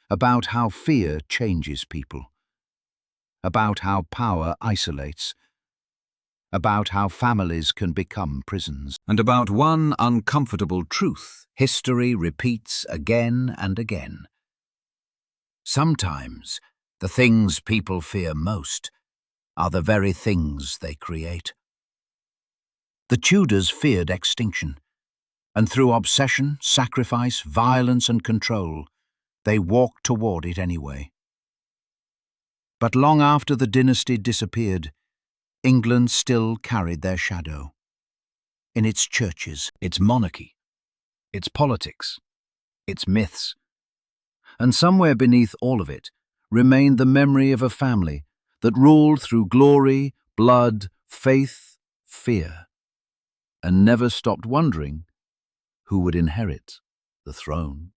about how fear changes people, about how power isolates, about how families can become prisons. And about one uncomfortable truth history repeats again and again. Sometimes the things people fear most are the very things they create. The Tudors feared extinction, and through obsession, sacrifice, violence and control, they walked toward it anyway. But long after the dynasty disappeared, England still carried their shadow. In its churches, its monarchy, its politics, its myths. And somewhere beneath all of it remained the memory of a family that ruled through glory, blood, faith, fear, and never stopped wondering who would inherit the throne.